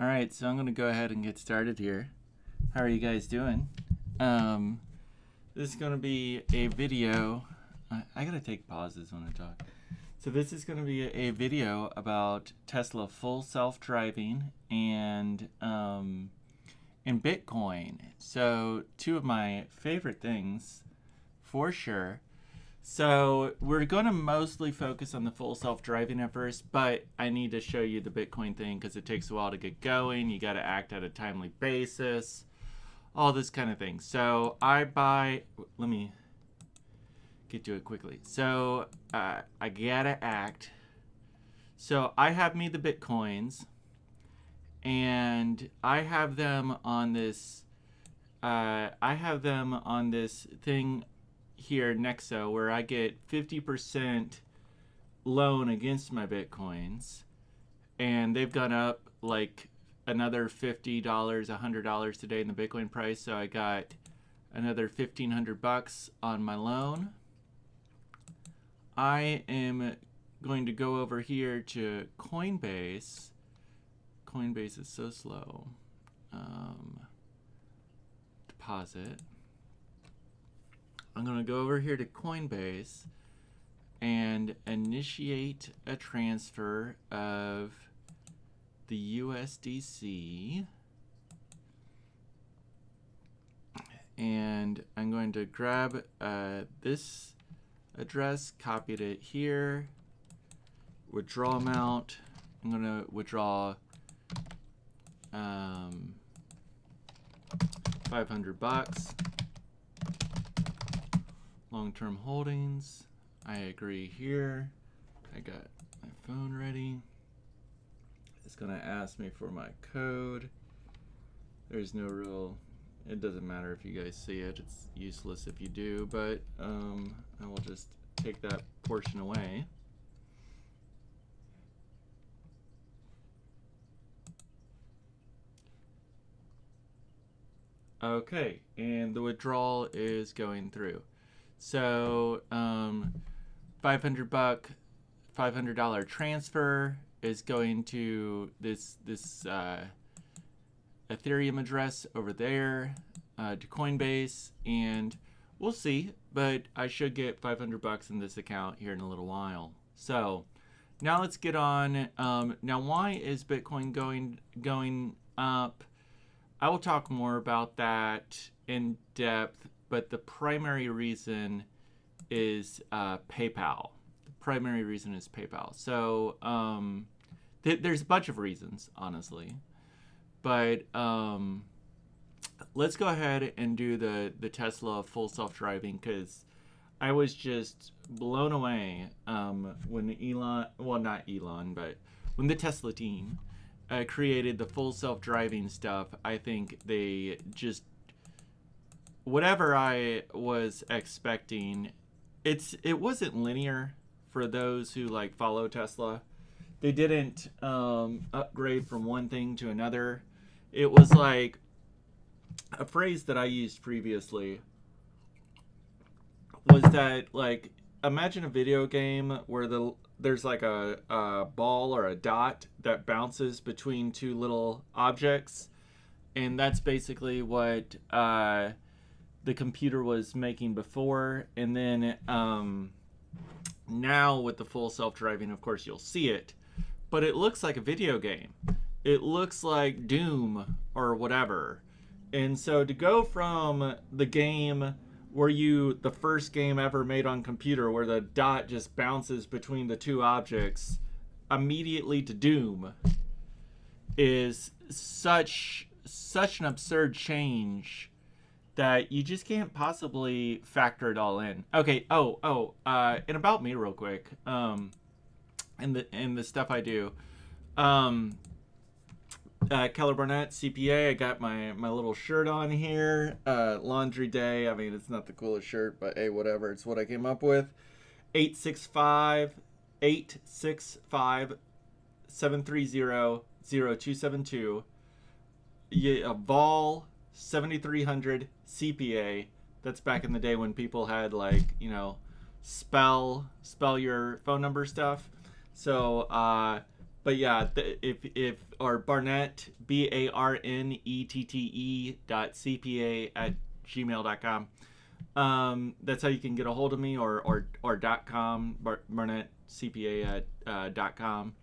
All right, so I'm going to go ahead and get started here. How are you guys doing? This is going to be a video. I got to take pauses when I talk. So this is going to be a video about Tesla full self-driving and Bitcoin. So two of my favorite things for sure. So we're going to mostly focus on the full self-driving at first, but I need to show you the Bitcoin thing because it takes a while to get going. You got to act at a timely basis, all this kind of thing. So let me get to it quickly. So I gotta act. So I have me the Bitcoins, and I have them on this thing here, Nexo, where I get 50% loan against my Bitcoins, and they've gone up like another $50, $100 today in the Bitcoin price. So I got another $1,500 on my loan. I am going to go over here to Coinbase. Coinbase is so slow. Deposit. I'm going to go over here to Coinbase and initiate a transfer of the USDC. And I'm going to grab this address, copied it here, withdraw amount. I'm going to withdraw $500. Long-term holdings. I agree here. I got my phone ready. It's gonna ask me for my code. There's no real, it doesn't matter if you guys see it. It's useless if you do, but I will just take that portion away. Okay, and the withdrawal is going through. So $500 transfer is going to this Ethereum address over there to Coinbase, and we'll see. But I should get $500 in this account here in a little while. So now let's get on. Now, why is Bitcoin going up? I will talk more about that in depth. But the primary reason is PayPal. The primary reason is PayPal. So there's a bunch of reasons, honestly. But let's go ahead and do the Tesla full self-driving, because I was just blown away when Elon, well, not Elon, but when the Tesla team created the full self-driving stuff. I think they just, whatever I was expecting, it wasn't linear for those who like follow Tesla. They didn't upgrade from one thing to another. It was like a phrase that I used previously was that, like, imagine a video game where there's like a ball or a dot that bounces between two little objects, and that's basically what the computer was making before. And then now with the full self-driving, of course, you'll see it, but it looks like a video game. It looks like Doom or whatever. And so to go from the game where the first game ever made on computer where the dot just bounces between the two objects immediately to Doom is such an absurd change that you just can't possibly factor it all in. Okay. And about me real quick. And the stuff I do. Keller Barnett, CPA. I got my little shirt on here. Laundry day. I mean, it's not the coolest shirt, but hey, whatever. It's what I came up with. 865-730-0272. Vol 7300 CPA. That's back in the day when people had, like, spell your phone number stuff. So But yeah, if or Barnett BARNETTE.CPA@gmail.com. That's how you can get a hold of me, or .com, Barnett CPA at .com.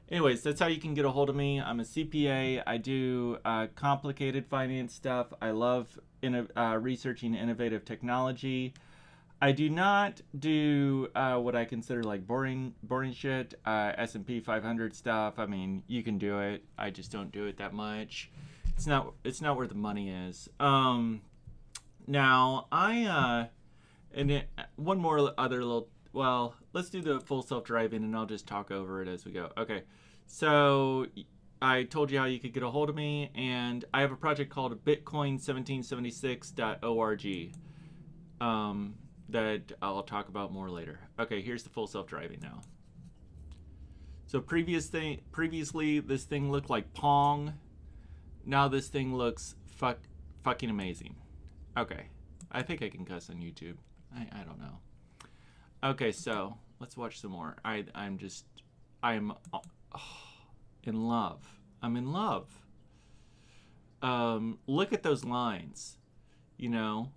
Anyways, that's how you can get a hold of me. I'm a CPA. I do complicated finance stuff. I love researching innovative technology. I do not do what I consider like boring shit. S&P 500 stuff. I mean, you can do it. I just don't do it that much. It's not where the money is. Now one more other little. Well, let's do the full self-driving, and I'll just talk over it as we go. Okay, so I told you how you could get a hold of me, and I have a project called Bitcoin1776.org. That I'll talk about more later. Okay, here's the full self-driving now. So previously this thing looked like Pong. Now this thing looks fucking amazing. Okay, I think I can cuss on YouTube. I don't know. Okay, so let's watch some more. I'm in love. I'm in love. Look at those lines. You know,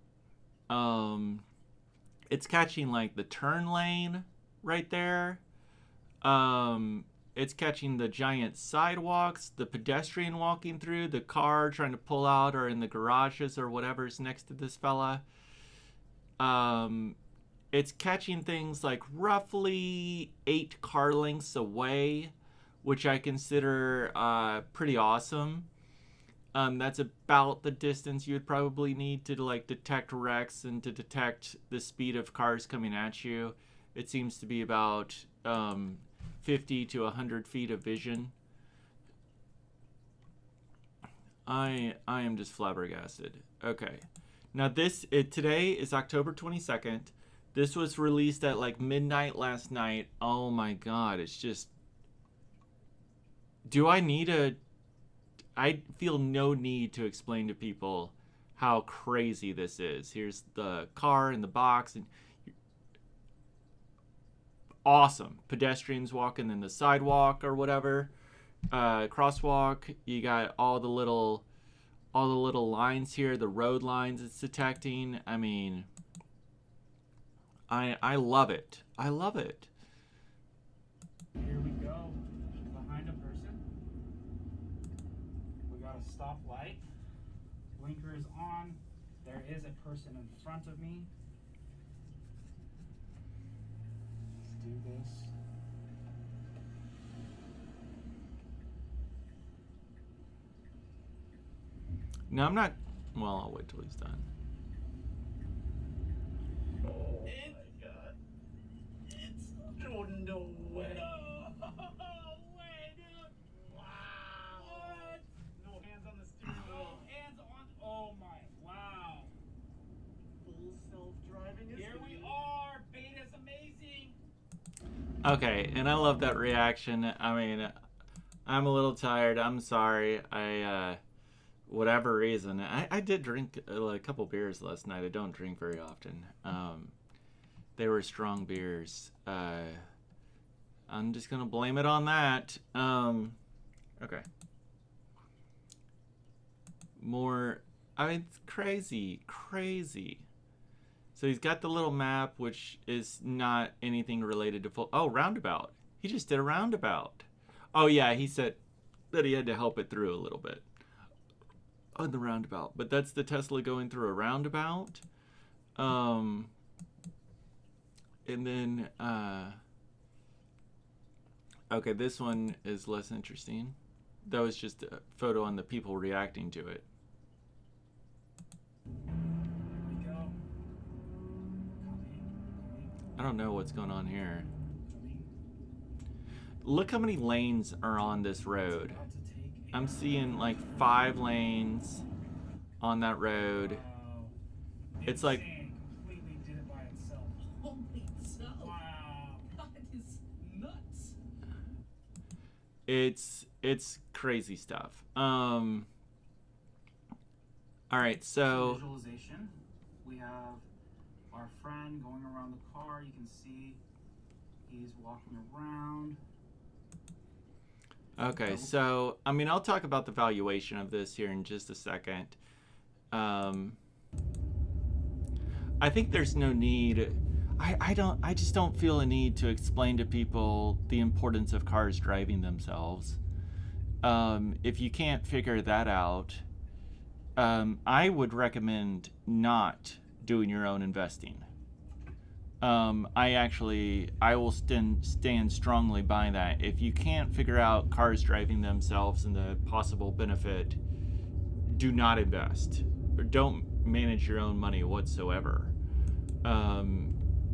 it's catching like the turn lane right there. It's catching the giant sidewalks, the pedestrian walking through, the car trying to pull out, or in the garages or whatever's next to this fella. It's catching things like roughly 8 car lengths away, which I consider pretty awesome. That's about the distance you would probably need to like detect wrecks and to detect the speed of cars coming at you. It seems to be about 50 to 100 feet of vision. I am just flabbergasted. Okay, now today is October 22nd. This was released at like midnight last night. Oh my god, it's just. I feel no need to explain to people how crazy this is. Here's the car in the box, and awesome. Pedestrians walking in the sidewalk or whatever, crosswalk. You got all the little lines here, the road lines it's detecting. I mean, I love it. I love it. Here we go. Behind a person. We got a stoplight. Blinker is on. There is a person in front of me. Let's do this. No, I'm not. Well, I'll wait till he's done. Oh my god. It's. Oh, no way. No way, dude. Wow. What? No hands on the steering wheel. No hands on. Oh my. Wow. Full self-driving is Here we are. Beta's amazing. Okay, and I love that reaction. I mean, I'm a little tired. I'm sorry. Whatever reason, I did drink a couple beers last night. I don't drink very often. They were strong beers. I'm just gonna blame it on that. Okay. More. I mean, it's crazy. So he's got the little map, which is not anything related to full. Oh, roundabout. He just did a roundabout. Oh yeah, he said that he had to help it through a little bit on the roundabout, but that's the Tesla going through a roundabout. And then okay, this one is less interesting. That was just a photo on the people reacting to it. Here we go. Coming. I don't know what's going on here. Coming. Look how many lanes are on this road. About to take a I'm seeing like 5 lanes on that road. Wow. It's like Insane. Completely did it by itself. Holy self. Wow. That is nuts. it's crazy stuff. All right, so Visualization. We have our friend going around the car. You can see he's walking around. Okay, so I mean, I'll talk about the valuation of this here in just a second. I think there's no need. I just don't feel a need to explain to people the importance of cars driving themselves. If you can't figure that out, I would recommend not doing your own investing. I will stand strongly by that. If you can't figure out cars driving themselves and the possible benefit, do not invest or don't manage your own money whatsoever.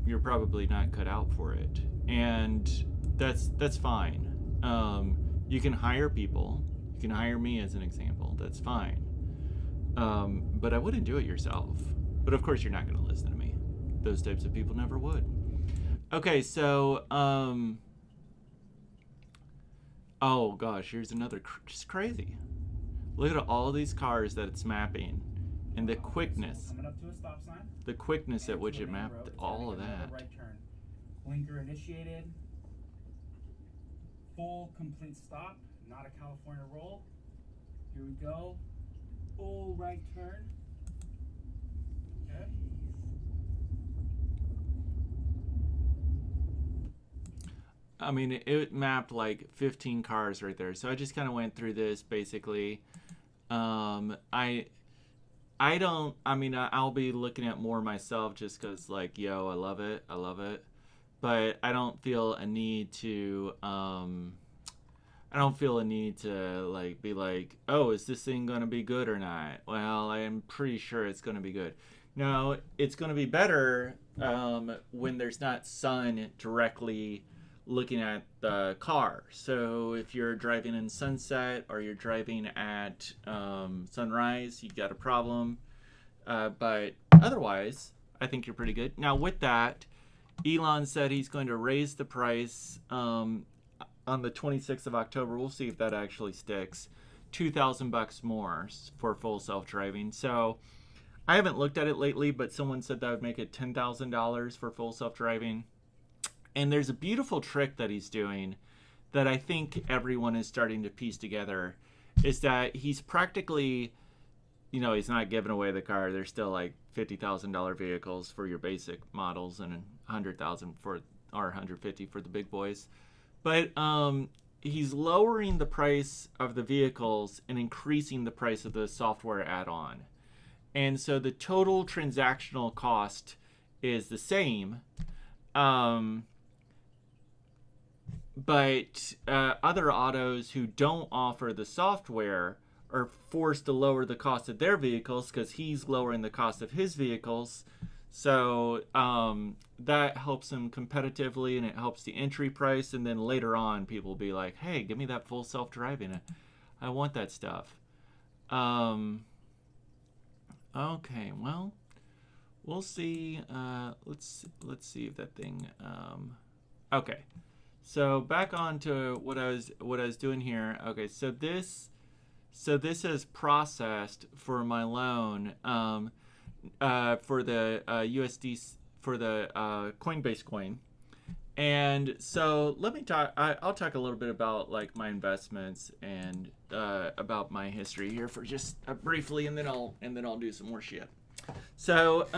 You're probably not cut out for it, and that's fine. You can hire people. You can hire me as an example. That's fine. But I wouldn't do it yourself. But of course, you're not going to listen to me. Those types of people never would. Okay, so oh gosh, here's another just crazy. Look at all these cars that it's mapping, and the quickness. Coming up to a stop sign. The quickness at which To a it main mapped road, it's all gonna of make another that. Right turn. Blinker initiated. Full complete stop. Not a California roll. Here we go. Full right turn. Okay. I mean, it mapped like 15 cars right there. So I just kind of went through this basically. I'll be looking at more myself just because, like, yo, I love it. But I don't feel a need to, like, be like, oh, is this thing going to be good or not? Well, I am pretty sure it's going to be good. No, it's going to be better when there's not sun directly looking at the car. So if you're driving in sunset or you're driving at sunrise, you got a problem. But otherwise, I think you're pretty good. Now, with that, Elon said he's going to raise the price on the 26th of October. We'll see if that actually sticks. $2,000 more for full self-driving. So I haven't looked at it lately, but someone said that would make it $10,000 for full self-driving. And there's a beautiful trick that he's doing that I think everyone is starting to piece together, is that he's practically, he's not giving away the car. There's still like $50,000 vehicles for your basic models and $100,000 or $150,000 for the big boys. But he's lowering the price of the vehicles and increasing the price of the software add-on. And so the total transactional cost is the same. But other autos who don't offer the software are forced to lower the cost of their vehicles because he's lowering the cost of his vehicles. So that helps him competitively, and it helps the entry price. And then later on, people will be like, hey, give me that full self-driving. I want that stuff. Okay, well, we'll see. Let's see if that thing... okay. So back on to what I was doing here. Okay, so this is processed for my loan for the USD for the Coinbase coin, and so let me talk. I'll talk a little bit about like my investments and about my history here for just briefly, and then I'll do some more shit. So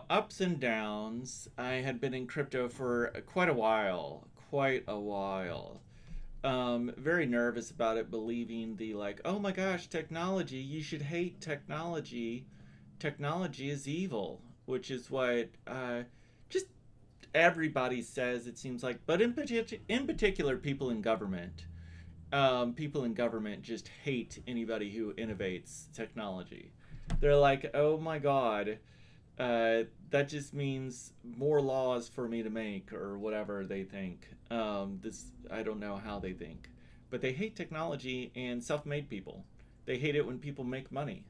ups and downs. I had been in crypto for quite a while. Very nervous about it, believing the like, oh my gosh, technology, you should hate technology. Technology is evil, which is what just everybody says, it seems like. But in particular, people in government. People in government just hate anybody who innovates technology. They're like, oh my God, that just means more laws for me to make or whatever they think. I don't know how they think. But they hate technology and self-made people. They hate it when people make money.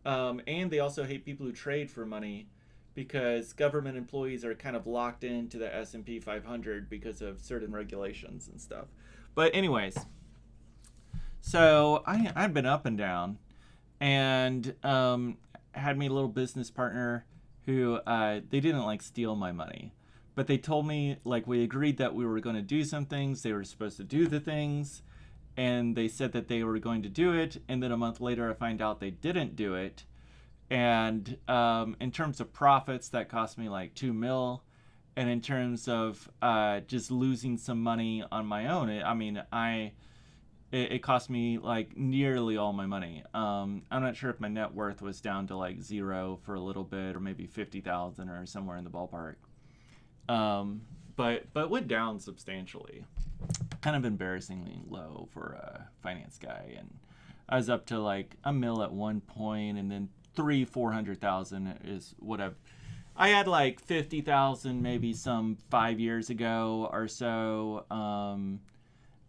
And they also hate people who trade for money because government employees are kind of locked into the S&P 500 because of certain regulations and stuff. But anyways, so I've been up and down. And had me a little business partner who they didn't like steal my money, but they told me, like, we agreed that we were going to do some things. They were supposed to do the things, and they said that they were going to do it. And then a month later, I find out they didn't do it. And in terms of profits, that cost me like $2 million. And in terms of just losing some money on my own, it cost me like nearly all my money. I'm not sure if my net worth was down to like zero for a little bit, or maybe 50,000 or somewhere in the ballpark. But went down substantially. Kind of embarrassingly low for a finance guy. And I was up to like $1 million at one point, and then 400,000 is what I had like 50,000 maybe some 5 years ago or so,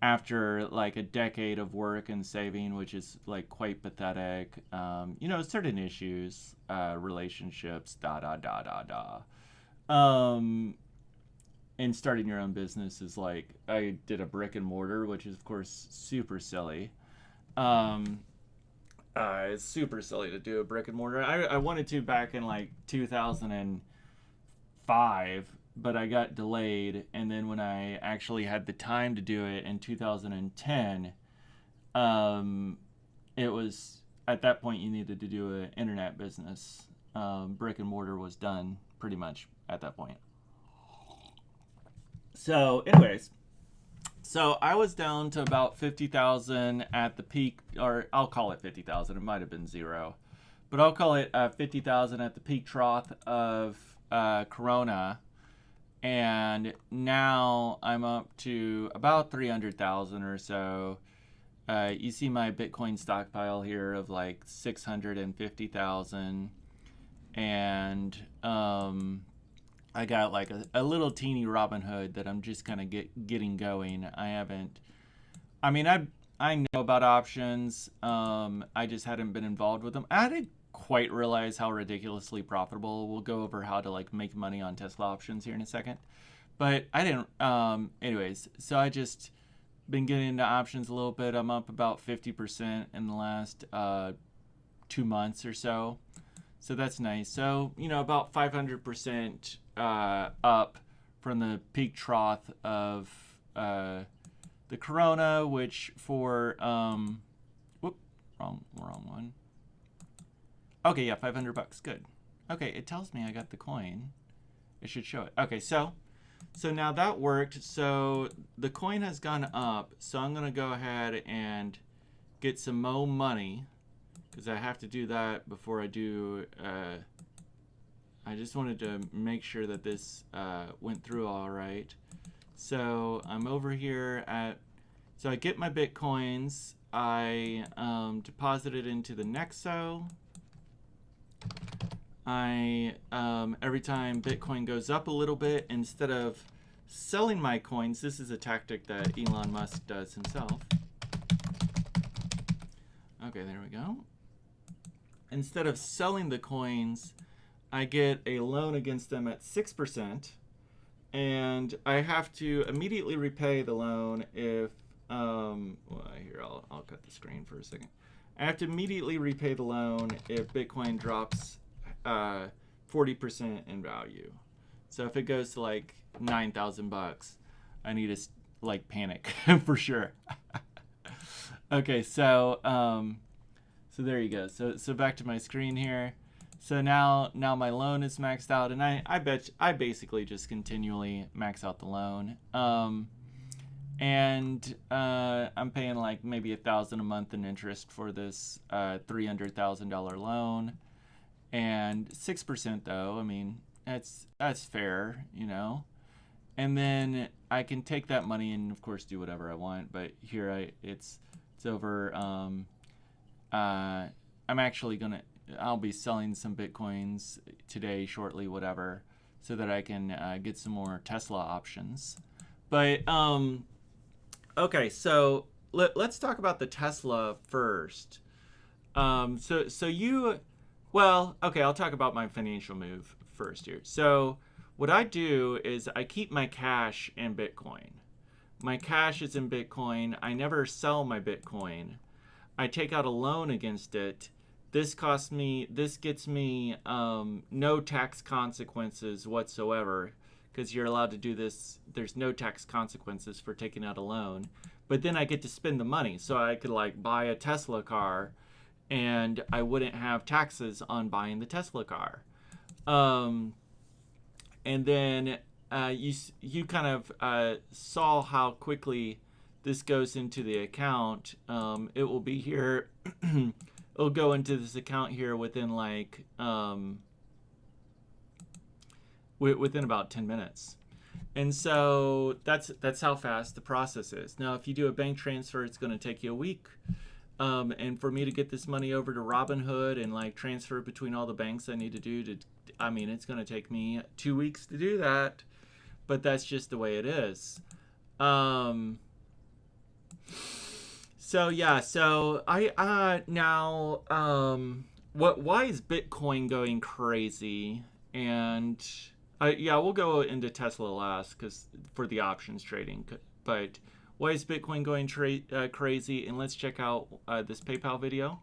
after like a decade of work and saving, which is like quite pathetic. Certain issues, relationships, and starting your own business is like, I did a brick and mortar, which is of course super silly. It's super silly to do a brick and mortar. I wanted to back in like 2005, but I got delayed. And then when I actually had the time to do it in 2010, it was at that point you needed to do an internet business. Brick and mortar was done pretty much at that point. So, anyways. So I was down to about 50,000 at the peak, or I'll call it 50,000. It might have been zero, but I'll call it 50,000 at the peak trough of Corona. And now I'm up to about 300,000 or so. You see my Bitcoin stockpile here of like 650,000. And I got like a little teeny Robinhood that I'm just kind of getting going. I know about options. I just hadn't been involved with them. I didn't quite realize how ridiculously profitable. We'll go over how to like make money on Tesla options here in a second. But I didn't, anyways, so I just been getting into options a little bit. I'm up about 50% in the last 2 months or so. So that's nice. So, about 500% up from the peak trough of the Corona, which for, wrong one. Okay, yeah, $500. Good. Okay, it tells me I got the coin. It should show it. Okay, so now that worked. So the coin has gone up. So I'm going to go ahead and get some more money, because I have to do that before I do. I just wanted to make sure that this went through all right. So I'm over here so I get my Bitcoins. I deposit it into the Nexo. Every time Bitcoin goes up a little bit, instead of selling my coins, this is a tactic that Elon Musk does himself. Okay, there we go. Instead of selling the coins, I get a loan against them at 6%, and I have to immediately repay the loan if, here, I'll cut the screen for a second. I have to immediately repay the loan if Bitcoin drops 40% in value. So if it goes to like $9,000, I need to like panic for sure. Okay, so there you go. So back to my screen here. So now my loan is maxed out, and I basically just continually max out the loan. And I'm paying like maybe $1,000 a month in interest for this $300,000 loan, and 6% though. I mean, that's fair, And then I can take that money and of course do whatever I want. But here it's over. I'm actually I'll be selling some Bitcoins today, shortly, whatever, so that I can get some more Tesla options. But okay, so let's talk about the Tesla first. I'll talk about my financial move first here. So what I do is I keep my cash in Bitcoin. My cash is in Bitcoin. I never sell my Bitcoin. I take out a loan against it. This gets me no tax consequences whatsoever, because you're allowed to do this. There's no tax consequences for taking out a loan. But then I get to spend the money. So I could like buy a Tesla car and I wouldn't have taxes on buying the Tesla car. And then you kind of saw how quickly this goes into the account. It will be here. It'll go into this account here within like within about 10 minutes. And so that's how fast the process is. Now, if you do a bank transfer, it's going to take you a week. And for me to get this money over to Robinhood and like transfer it between all the banks I need to do it's going to take me 2 weeks to do that. But that's just the way it is. So yeah, so I now why is Bitcoin going crazy? And we'll go into Tesla last because for the options trading. But why is Bitcoin going crazy? And let's check out this PayPal video.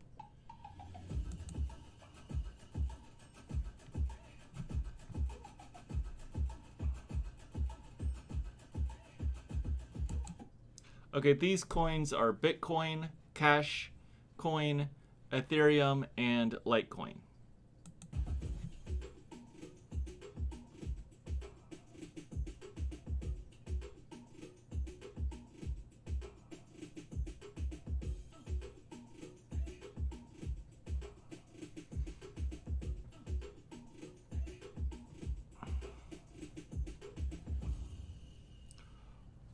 Okay, these coins are Bitcoin, Cash Coin, Ethereum, and Litecoin.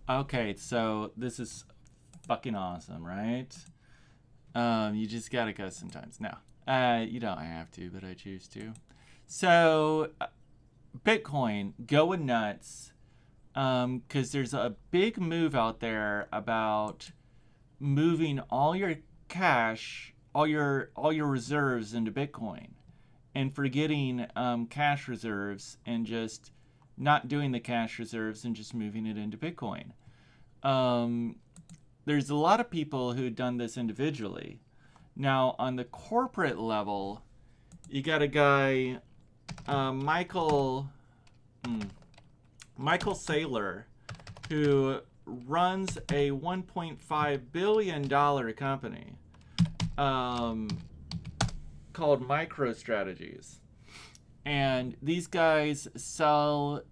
Okay, so this is fucking awesome, right? You just gotta go sometimes. No, you don't have to, but I choose to. So, Bitcoin going nuts, because there's a big move out there about moving all your cash, all your reserves into Bitcoin, and forgetting cash reserves and just not doing the cash reserves and just moving it into Bitcoin. There's a lot of people who've done this individually. Now, on the corporate level, you got a guy, Michael Saylor, who runs a $1.5 billion company called MicroStrategies. And these guys sell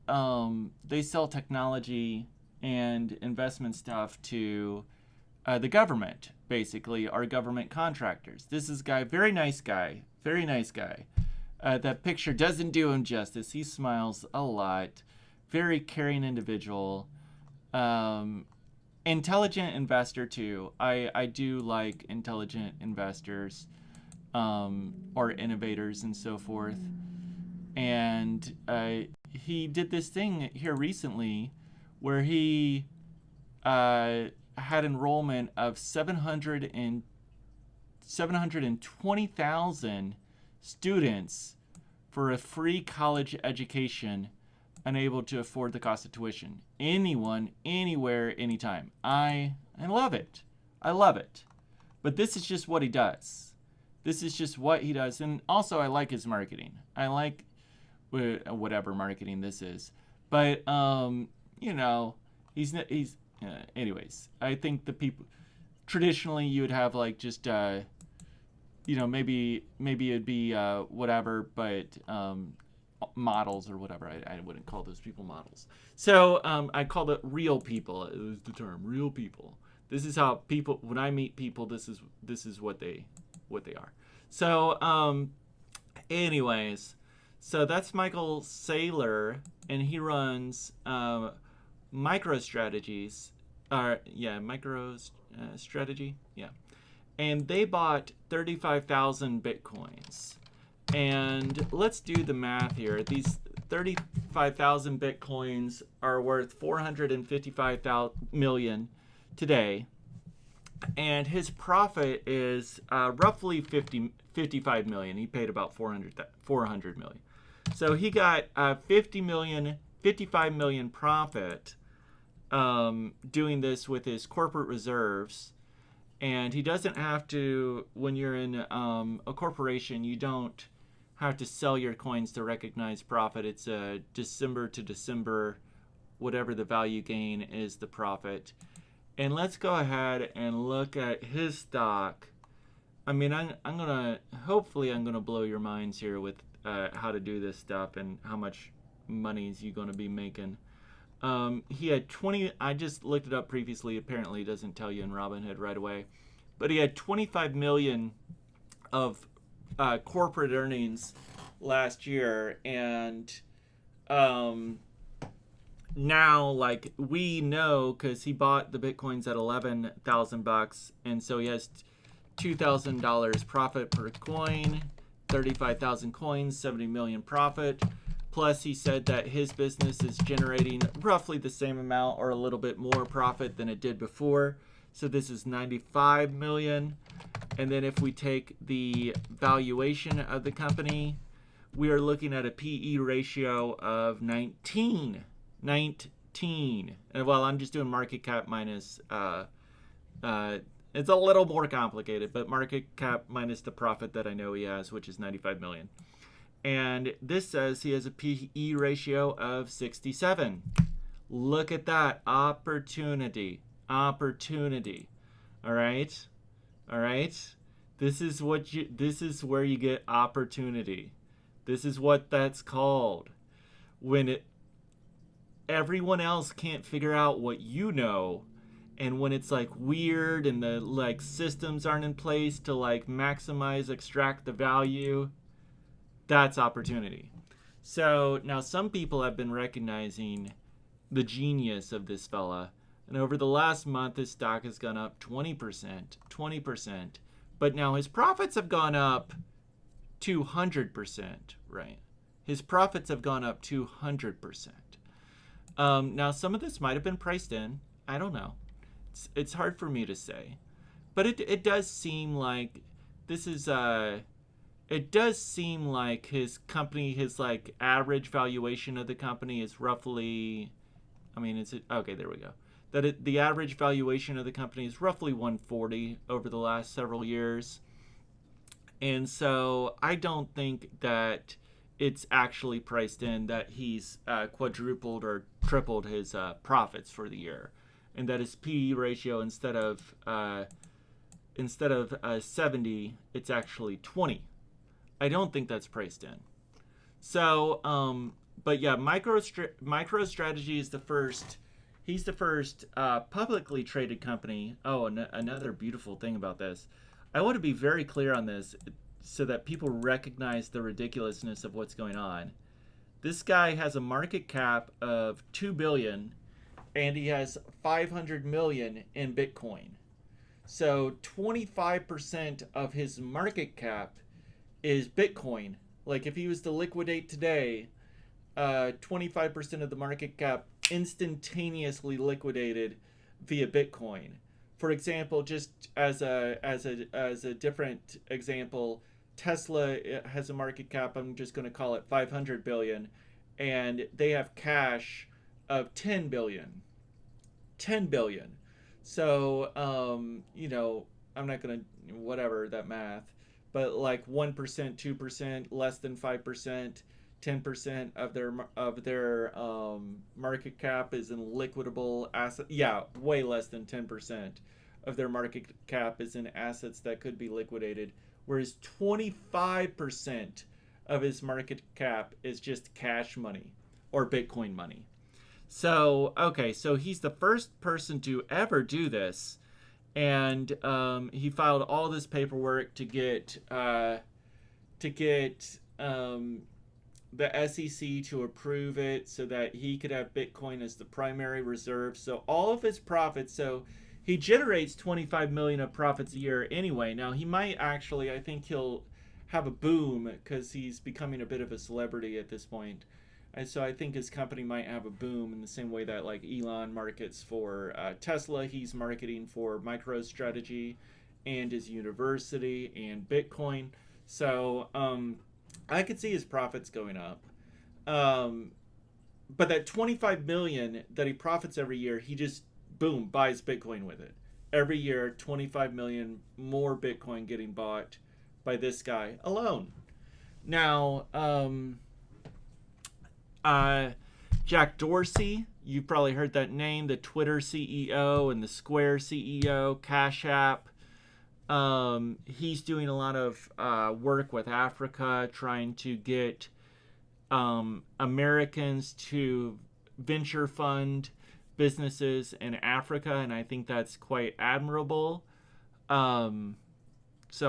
technology and investment stuff to the government, basically, our government contractors. This is a guy, very nice guy. That picture doesn't do him justice. He smiles a lot. Very caring individual. Intelligent investor, too. I do like intelligent investors or innovators and so forth. And he did this thing here recently where he had enrollment of 720,000 students for a free college education, unable to afford the cost of tuition. Anyone, anywhere, anytime. I love it. I love it. But this is just what he does. And also I like his marketing. I like whatever marketing this is. But, anyways, I think the people, traditionally you would have like just, maybe it'd be whatever, but models or whatever. I wouldn't call those people models. So I call it real people. It was the term, real people. This is how people, when I meet people, this is what they are. So anyways, so that's Michael Saylor, and he runs MicroStrategies. MicroStrategy. Yeah. And they bought 35,000 Bitcoins. And let's do the math here. These 35,000 Bitcoins are worth $455 million today. And his profit is roughly 55 million. He paid about 400 million. So he got 55 million profit doing this with his corporate reserves. And he doesn't have to, when you're in a corporation, you don't have to sell your coins to recognize profit. It's December to December, whatever the value gain is the profit. And let's go ahead and look at his stock. I mean, I'm gonna, hopefully I'm gonna blow your minds here with how to do this stuff and how much money is you gonna be making. He had 20, I just looked it up previously, apparently it doesn't tell you in Robinhood right away, but he had 25 million of corporate earnings last year, and now, like, we know because he bought the Bitcoins at $11,000, and so he has $2,000 profit per coin, 35,000 coins, 70 million profit. Plus, he said that his business is generating roughly the same amount or a little bit more profit than it did before. So this is 95 million. And then if we take the valuation of the company, we are looking at a PE ratio of 19. 19. And well, I'm just doing market cap minus it's a little more complicated, but market cap minus the profit that I know he has, which is 95 million. And this says he has a PE ratio of 67. Look at that. Opportunity. Opportunity. All right? All right? This is where you get opportunity. This is what that's called. When everyone else can't figure out what you know, and when it's like weird and the like systems aren't in place to like maximize, extract the value, that's opportunity. So now some people have been recognizing the genius of this fella, and over the last month his stock has gone up 20%, but now his profits have gone up 200%, right? His profits have gone up 200%. Now some of this might have been priced in. I don't know. It's hard for me to say, but it does seem like this is it does seem like his company, his like average valuation of the company is roughly, I mean, it's okay, there we go. The average valuation of the company is roughly 140 over the last several years. And so I don't think that it's actually priced in that he's quadrupled or tripled his profits for the year, and that his PE ratio instead of 70, it's actually 20. I don't think that's priced in. So, but yeah, MicroStrategy is the first. He's the first publicly traded company. Oh, and another beautiful thing about this, I want to be very clear on this so that people recognize the ridiculousness of what's going on. This guy has a market cap of 2 billion, and he has 500 million in Bitcoin. So 25% of his market cap is Bitcoin. Like if he was to liquidate today, 25% of the market cap instantaneously liquidated via Bitcoin. For example, just as a different example, Tesla has a market cap, I'm just going to call it 500 billion, and they have cash of 10 billion. 10 billion. So, you know, I'm not going to, whatever that math, but like 1%, 2%, less than 5%, 10% of their market cap is in liquidable asset. Yeah, way less than 10% of their market cap is in assets that could be liquidated, whereas 25% of his market cap is just cash money or Bitcoin money. So, okay, so he's the first person to ever do this, and he filed all this paperwork to get the SEC to approve it so that he could have Bitcoin as the primary reserve. So all of his profits, so he generates 25 million of profits a year anyway. Now he might actually, I think he'll have a boom because he's becoming a bit of a celebrity at this point. And so I think his company might have a boom in the same way that like Elon markets for Tesla, he's marketing for MicroStrategy and his university and Bitcoin. So I could see his profits going up. But that 25 million that he profits every year, he just, boom, buys Bitcoin with it. Every year, 25 million more Bitcoin getting bought by this guy alone. Now, Jack Dorsey, you've probably heard that name, the Twitter CEO and the Square CEO, Cash App. He's doing a lot of work with Africa, trying to get Americans to venture fund businesses in Africa, and I think that's quite admirable. So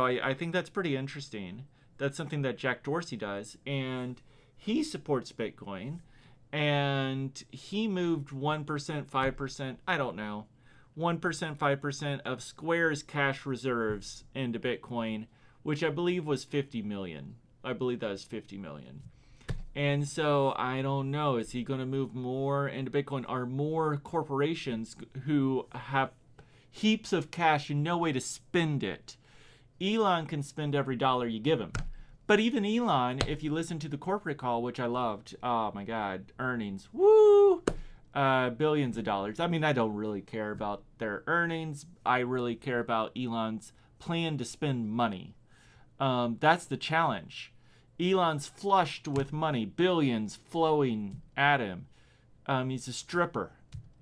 I think that's pretty interesting. That's something that Jack Dorsey does, and he supports Bitcoin, and he moved 1%, 5%, I don't know, 1%, 5% of Square's cash reserves into Bitcoin, which I believe was 50 million. I believe that was 50 million. And so I don't know, is he going to move more into Bitcoin? Are more corporations who have heaps of cash and no way to spend it? Elon can spend every dollar you give him. But even Elon, if you listen to the corporate call, which I loved, oh my God, earnings, woo, billions of dollars. I mean, I don't really care about their earnings. I really care about Elon's plan to spend money. That's the challenge. Elon's flushed with money, billions flowing at him. He's a stripper.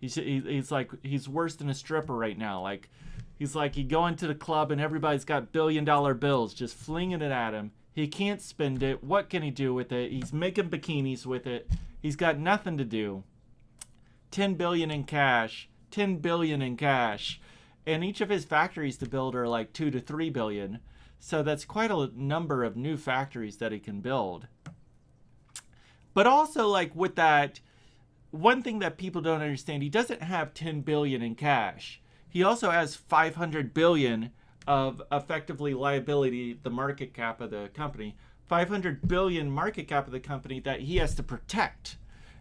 He's like, he's worse than a stripper right now. Like, he's like, you go into the club and everybody's got $1 billion bills just flinging it at him. He can't spend it. What can he do with it? He's making bikinis with it. He's got nothing to do. 10 billion in cash, 10 billion in cash. And each of his factories to build are like 2 to 3 billion. So that's quite a number of new factories that he can build. But also, like, with that, one thing that people don't understand, he doesn't have 10 billion in cash. He also has 500 billion of effectively liability, the market cap of the company. 500 billion market cap of the company that he has to protect.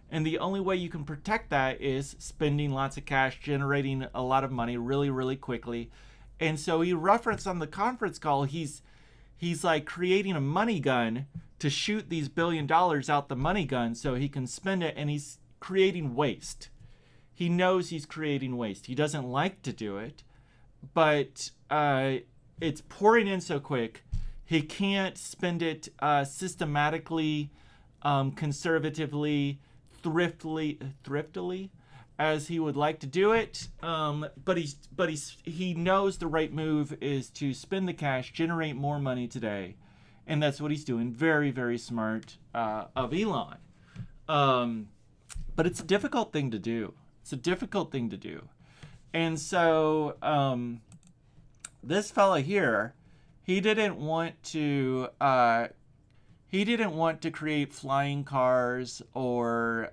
And the only way you can protect that is spending lots of cash, generating a lot of money really, really quickly. And so he referenced on the conference call, he's like creating a money gun to shoot these $1 billion out the money gun so he can spend it, and he's creating waste. He knows he's creating waste. He doesn't like to do it, but it's pouring in so quick, he can't spend it systematically, conservatively, thriftily, as he would like to do it. But he knows the right move is to spend the cash, generate more money today, and that's what he's doing. Very, very smart of Elon. But it's a difficult thing to do. It's a difficult thing to do. And so this fella here, he didn't want to create flying cars or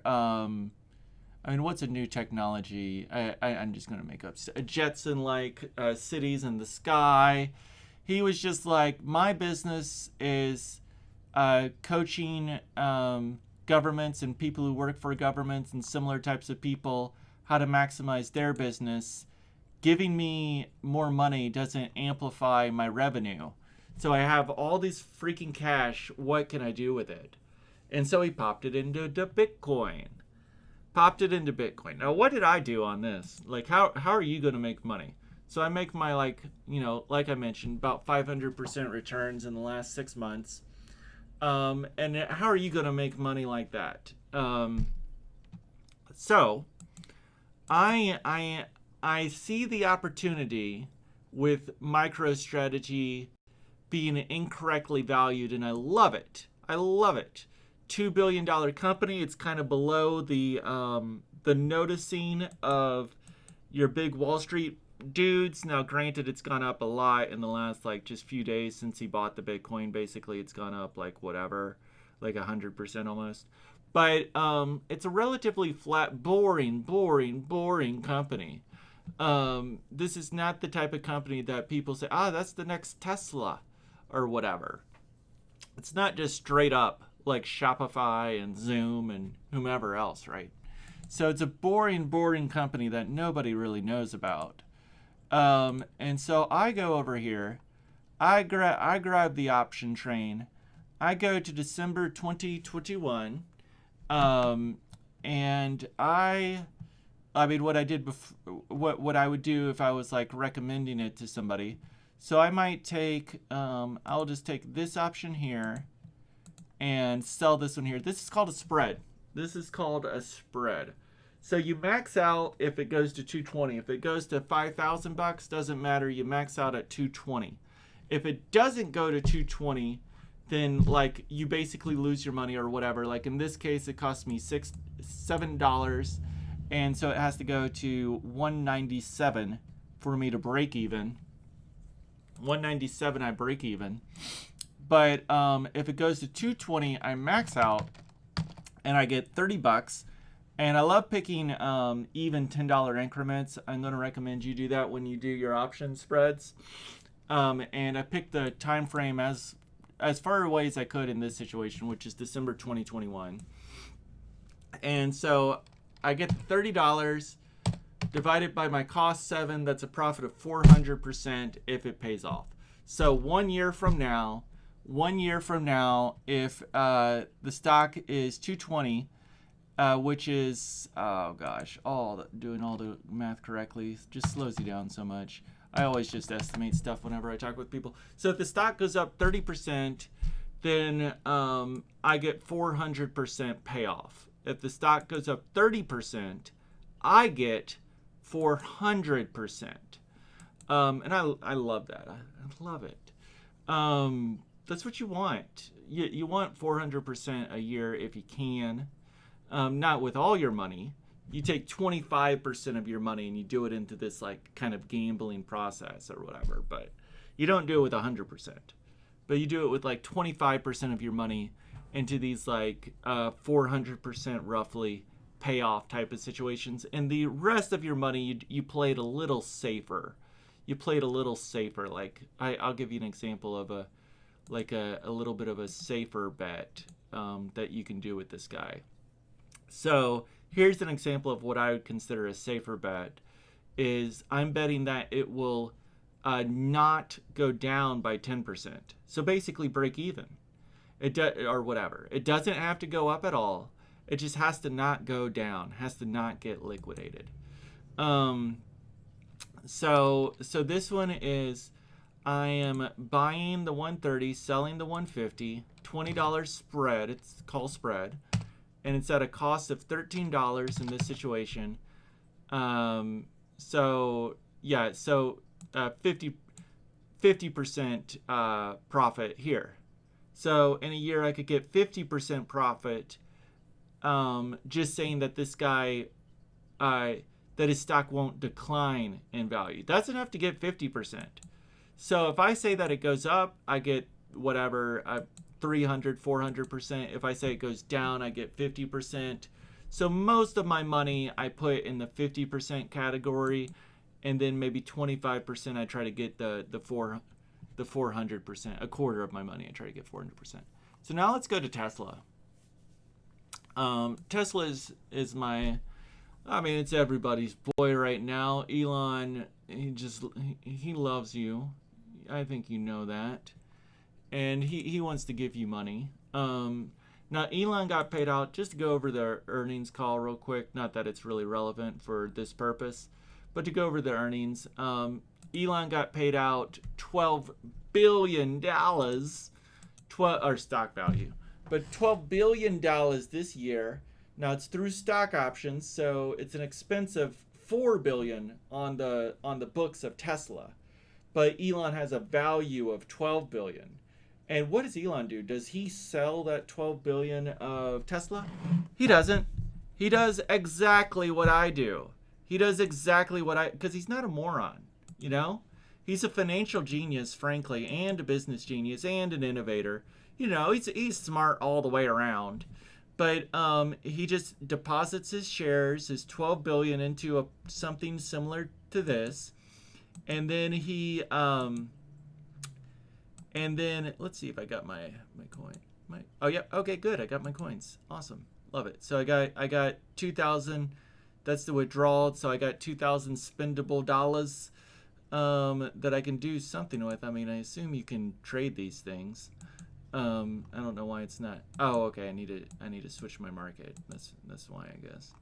I mean, what's a new technology? I'm just going to make up jets and like cities in the sky. He was just like, my business is coaching governments and people who work for governments and similar types of people how to maximize their business. Giving me more money doesn't amplify my revenue. So I have all this freaking cash. What can I do with it? And so he popped it into the Bitcoin. Now, what did I do on this? Like, how are you going to make money? So I make my, like I mentioned, about 500% returns in the last 6 months. And how are you going to make money like that? So I see the opportunity with MicroStrategy being incorrectly valued, and I love it. $2 billion company. It's kind of below the noticing of your big Wall Street dudes. Now, granted, it's gone up a lot in the last like just few days since he bought the Bitcoin. Basically, it's gone up like whatever, like 100% almost. But it's a relatively flat, boring company. This is not the type of company that people say, that's the next Tesla or whatever. It's not just straight up like Shopify and Zoom and whomever else, right? So it's a boring company that nobody really knows about. And so I go over here, I grab the option train, I go to December 2021, and I mean, what I did before, what I would do if I was like recommending it to somebody. So I might take, I'll just take this option here, and sell this one here. This is called a spread. This is called a spread. So you max out if it goes to 220. If it goes to 5,000 bucks, doesn't matter. You max out at 220. If it doesn't go to 220, then like you basically lose your money or whatever. Like in this case, it cost me $7, and so it has to go to 197 for me to break even. 197, I break even. But if it goes to 220, I max out, and I get 30 bucks. And I love picking even $10 increments. I'm going to recommend you do that when you do your option spreads. And I picked the time frame as far away as I could in this situation, which is December 2021. And so I get the $30 divided by my cost 7. That's a profit of 400% if it pays off. So 1 year from now, if the stock is 220, which is, oh gosh, doing all the math correctly just slows you down so much. I always just estimate stuff whenever I talk with people. So if the stock goes up 30%, then I get 400% payoff. If the stock goes up 30%, I get 400%. And I love that. I love it. That's what you want. You want 400% a year if you can. Not with all your money. You take 25% of your money and you do it into this like kind of gambling process or whatever, but you don't do it with 100%. But you do it with like 25% of your money into these like 400% roughly payoff type of situations, and the rest of your money you play it a little safer. You play it a little safer. Like I'll give you an example of a little bit of a safer bet that you can do with this guy. So here's an example of what I would consider a safer bet. Is I'm betting that it will not go down by 10%. So basically break even. Or whatever. It doesn't have to go up at all. It just has to not go down. Has to not get liquidated. So this one is I am buying the 130, selling the 150, $20 spread. It's called spread. And it's at a cost of $13 in this situation. 50% profit here. So in a year I could get 50% profit, just saying that this guy, that his stock won't decline in value. That's enough to get 50%. So if I say that it goes up, I get whatever, 300, 400%. If I say it goes down, I get 50%. So most of my money I put in the 50% category, and then maybe 25% I try to get the 400%. A quarter of my money I try to get 400%. So now let's go to Tesla. Tesla is my, I mean, it's everybody's boy right now. Elon, he loves you. I think you know that. And he wants to give you money. Now, Elon got paid out, just to go over the earnings call real quick. Not that it's really relevant for this purpose, but to go over the earnings. Elon got paid out $12 billion, or stock value, but $12 billion this year. Now, it's through stock options, so it's an expense of $4 billion on the books of Tesla. But Elon has a value of $12 billion. And what does Elon do? Does he sell that $12 billion of Tesla? He doesn't. He does exactly what I do. He does exactly because he's not a moron, you know? He's a financial genius, frankly, and a business genius, and an innovator. You know, he's smart all the way around. But he just deposits his shares, his $12 billion, into something similar to this. And then let's see if I got my coin. Oh yeah, okay, good. I got my coins. Awesome, love it. So I got 2,000. That's the withdrawal. So I got 2,000 spendable dollars that I can do something with. I mean, I assume you can trade these things. I don't know why it's not. Oh, okay. I need to switch my market. That's why, I guess.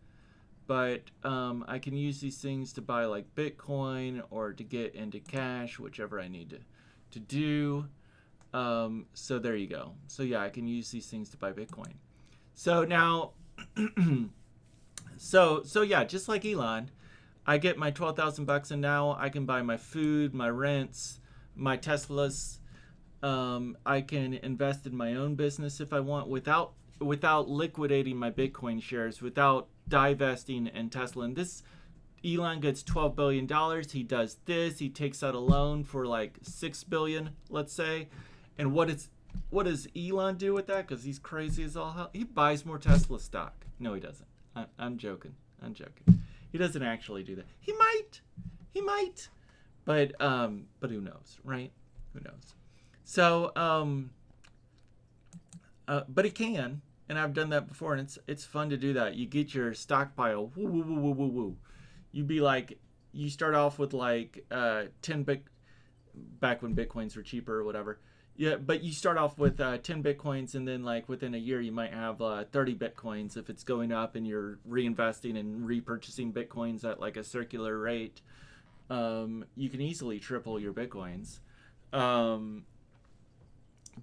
But I can use these things to buy like Bitcoin or to get into cash, whichever I need to do. So there you go. So yeah, I can use these things to buy Bitcoin. So now, so yeah, just like Elon, I get my $12,000 and now I can buy my food, my rents, my Teslas. I can invest in my own business if I want without liquidating my Bitcoin shares, without divesting in Tesla. And this, Elon gets $12 billion. He does this. He takes out a loan for like $6 billion, let's say. And what does Elon do with that? Because he's crazy as all hell. He buys more Tesla stock. No, he doesn't. I'm joking. He doesn't actually do that. He might. But who knows, right? Who knows? So, but he can, and I've done that before, and it's fun to do that. You get your stockpile, woo. You start off with like 10 back when Bitcoins were cheaper or whatever. Yeah, but you start off with 10 Bitcoins, and then like within a year you might have 30 Bitcoins if it's going up, and you're reinvesting and repurchasing Bitcoins at like a circular rate. You can easily triple your Bitcoins.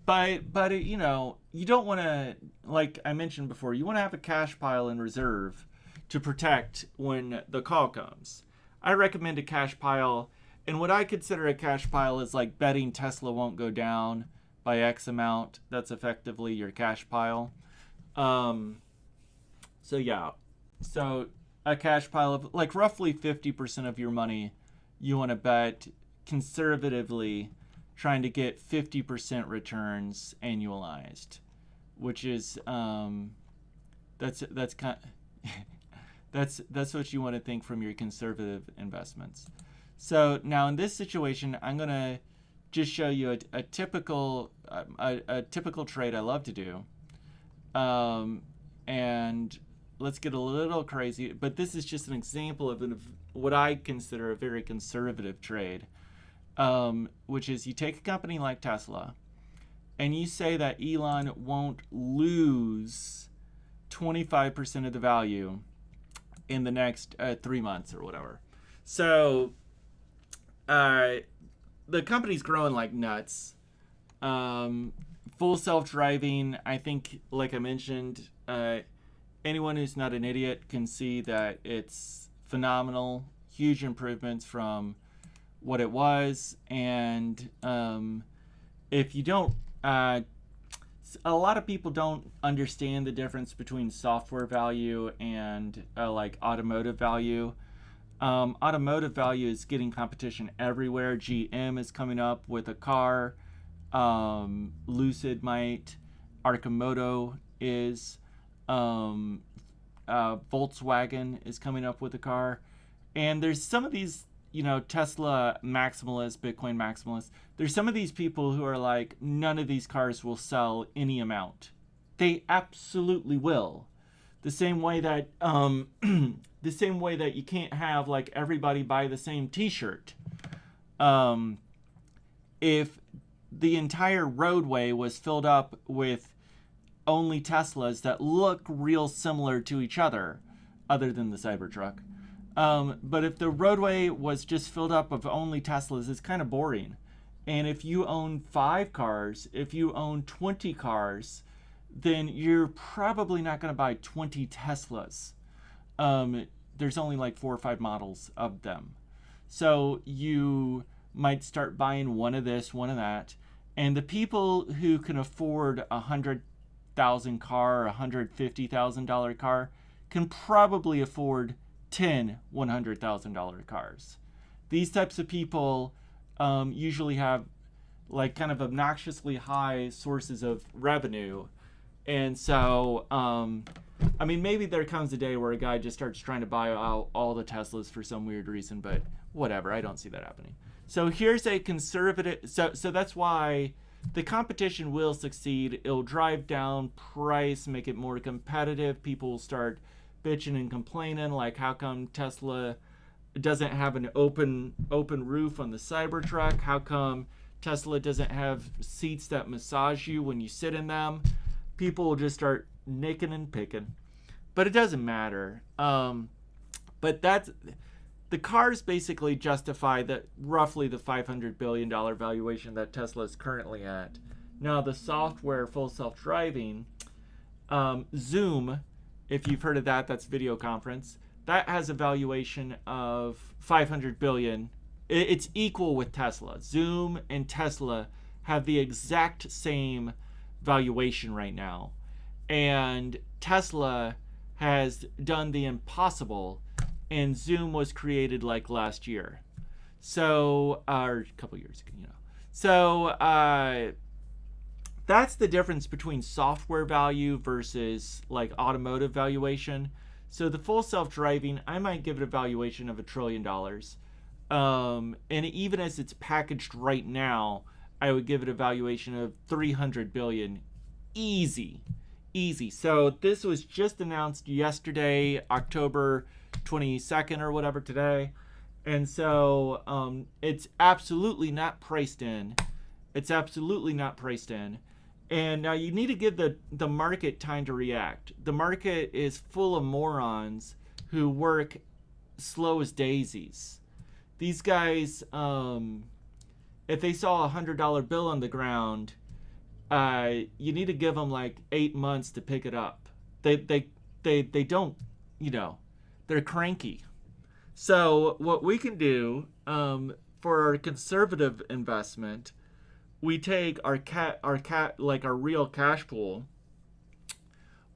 But you know, you don't want to, like I mentioned before, you want to have a cash pile in reserve to protect when the call comes. I recommend a cash pile, and what I consider a cash pile is like betting Tesla won't go down by X amount. That's effectively your cash pile. So yeah, so a cash pile of like roughly 50% of your money you want to bet conservatively, trying to get 50% returns annualized, which is that's kind that's what you want to think from your conservative investments. So now in this situation, I'm gonna just show you a typical trade I love to do, and let's get a little crazy. But this is just an example of what I consider a very conservative trade. Which is you take a company like Tesla and you say that Elon won't lose 25% of the value in the next 3 months or whatever. So the company's growing like nuts. Full self-driving, I think, like I mentioned, anyone who's not an idiot can see that it's phenomenal, huge improvements from what it was. And if you don't, a lot of people don't understand the difference between software value and like automotive value. Automotive value is getting competition everywhere. GM is coming up with a car. Lucid might. Arcimoto is. Volkswagen is coming up with a car. And there's some of these, you know, Tesla maximalists, Bitcoin maximalists. There's some of these people who are like, none of these cars will sell any amount. They absolutely will. The same way that you can't have like everybody buy the same T-shirt. If the entire roadway was filled up with only Teslas that look real similar to each other than the Cybertruck. But if the roadway was just filled up of only Teslas, it's kind of boring. And if you own 5 cars, if you own 20 cars, then you're probably not going to buy 20 Teslas. There's only like 4 or 5 models of them. So you might start buying one of this, one of that. And the people who can afford $100,000 car, $150,000 car, can probably afford 10 $100,000 cars. These types of people usually have like kind of obnoxiously high sources of revenue. And so, I mean, maybe there comes a day where a guy just starts trying to buy out all the Teslas for some weird reason, but whatever, I don't see that happening. So here's a conservative, so that's why the competition will succeed. It'll drive down price, make it more competitive. People will start bitching and complaining, like how come Tesla doesn't have an open roof on the Cybertruck? How come Tesla doesn't have seats that massage you when you sit in them? People will just start nicking and picking, but it doesn't matter. But that's the cars basically justify that roughly the $500 billion valuation that Tesla is currently at. Now the software, full self-driving, Zoom, if you've heard of that, that's video conference. That has a valuation of 500 billion. It's equal with Tesla. Zoom and Tesla have the exact same valuation right now. And Tesla has done the impossible, and Zoom was created like last year. So, or a couple years ago, you know. So, that's the difference between software value versus like automotive valuation. So the full self-driving, I might give it a valuation of $1 trillion. And even as it's packaged right now, I would give it a valuation of 300 billion. Easy. So this was just announced yesterday, October 22nd or whatever today. And so it's absolutely not priced in. And now you need to give the market time to react. The market is full of morons who work slow as daisies. These guys, if they saw a $100 bill on the ground, you need to give them like 8 months to pick it up. They don't, you know, they're cranky. So what we can do for our conservative investment, we take our real cash pool.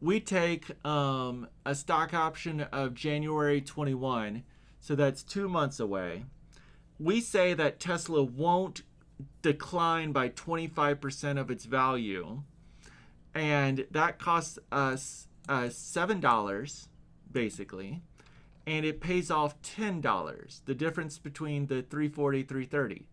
We take a stock option of January 21, so that's 2 months away. We say that Tesla won't decline by 25% of its value, and that costs us $7 basically, and it pays off $10. The difference between the 340, 330.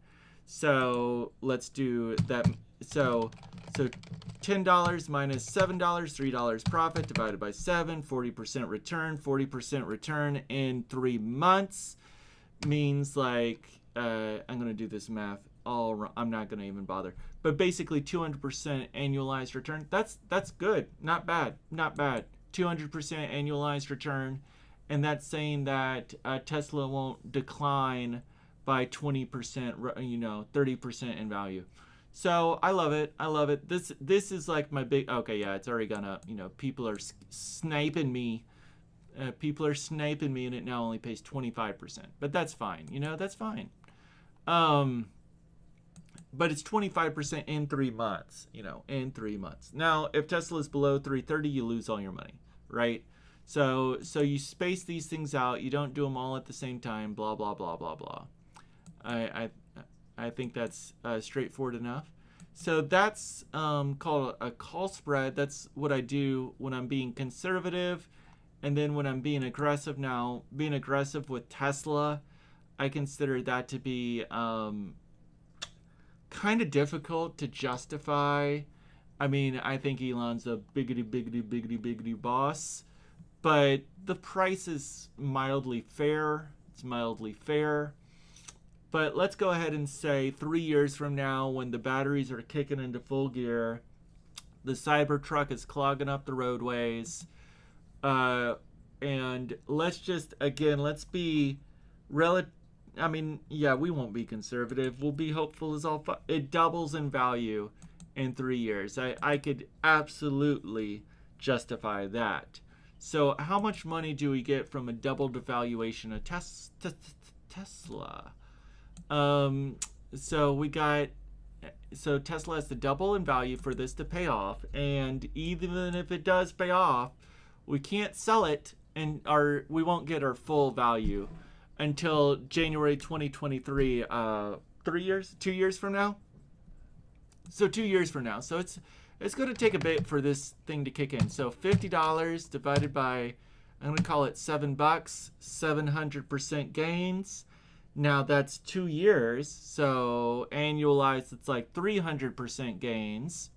So let's do that. So $10 minus $7, $3 profit divided by 7, 40% return. 40% return in 3 months means like I'm gonna do this math all wrong. I'm not gonna even bother. But basically 200% annualized return. That's good. Not bad. 200% annualized return, and that's saying that Tesla won't decline by 20%, you know, 30% in value. So I love it. This is like my big, okay, yeah, it's already gone up. You know, people are sniping me. And it now only pays 25%. But that's fine. You know, that's fine. But it's 25% in 3 months, you know, in 3 months. Now, if Tesla's below 330, you lose all your money, right? So you space these things out. You don't do them all at the same time, blah, blah, blah, blah, blah. I think that's straightforward enough. So that's called a call spread. That's what I do when I'm being conservative, and then when I'm being aggressive. Now, being aggressive with Tesla, I consider that to be kind of difficult to justify. I mean, I think Elon's a biggity boss, but the price is mildly fair. It's mildly fair. But let's go ahead and say 3 years from now, when the batteries are kicking into full gear, the Cybertruck is clogging up the roadways, and let's be relative. I mean, yeah, we won't be conservative. We'll be hopeful as all it doubles in value in 3 years. I could absolutely justify that. So how much money do we get from a double devaluation of Tesla? So Tesla has to double in value for this to pay off, and even if it does pay off, we can't sell it, and we won't get our full value until January 2023. 2 years from now. So 2 years from now. So it's going to take a bit for this thing to kick in. So $50 divided by, I'm going to call it $7, 700% gains. Now that's 2 years, so annualized it's like 300% gains.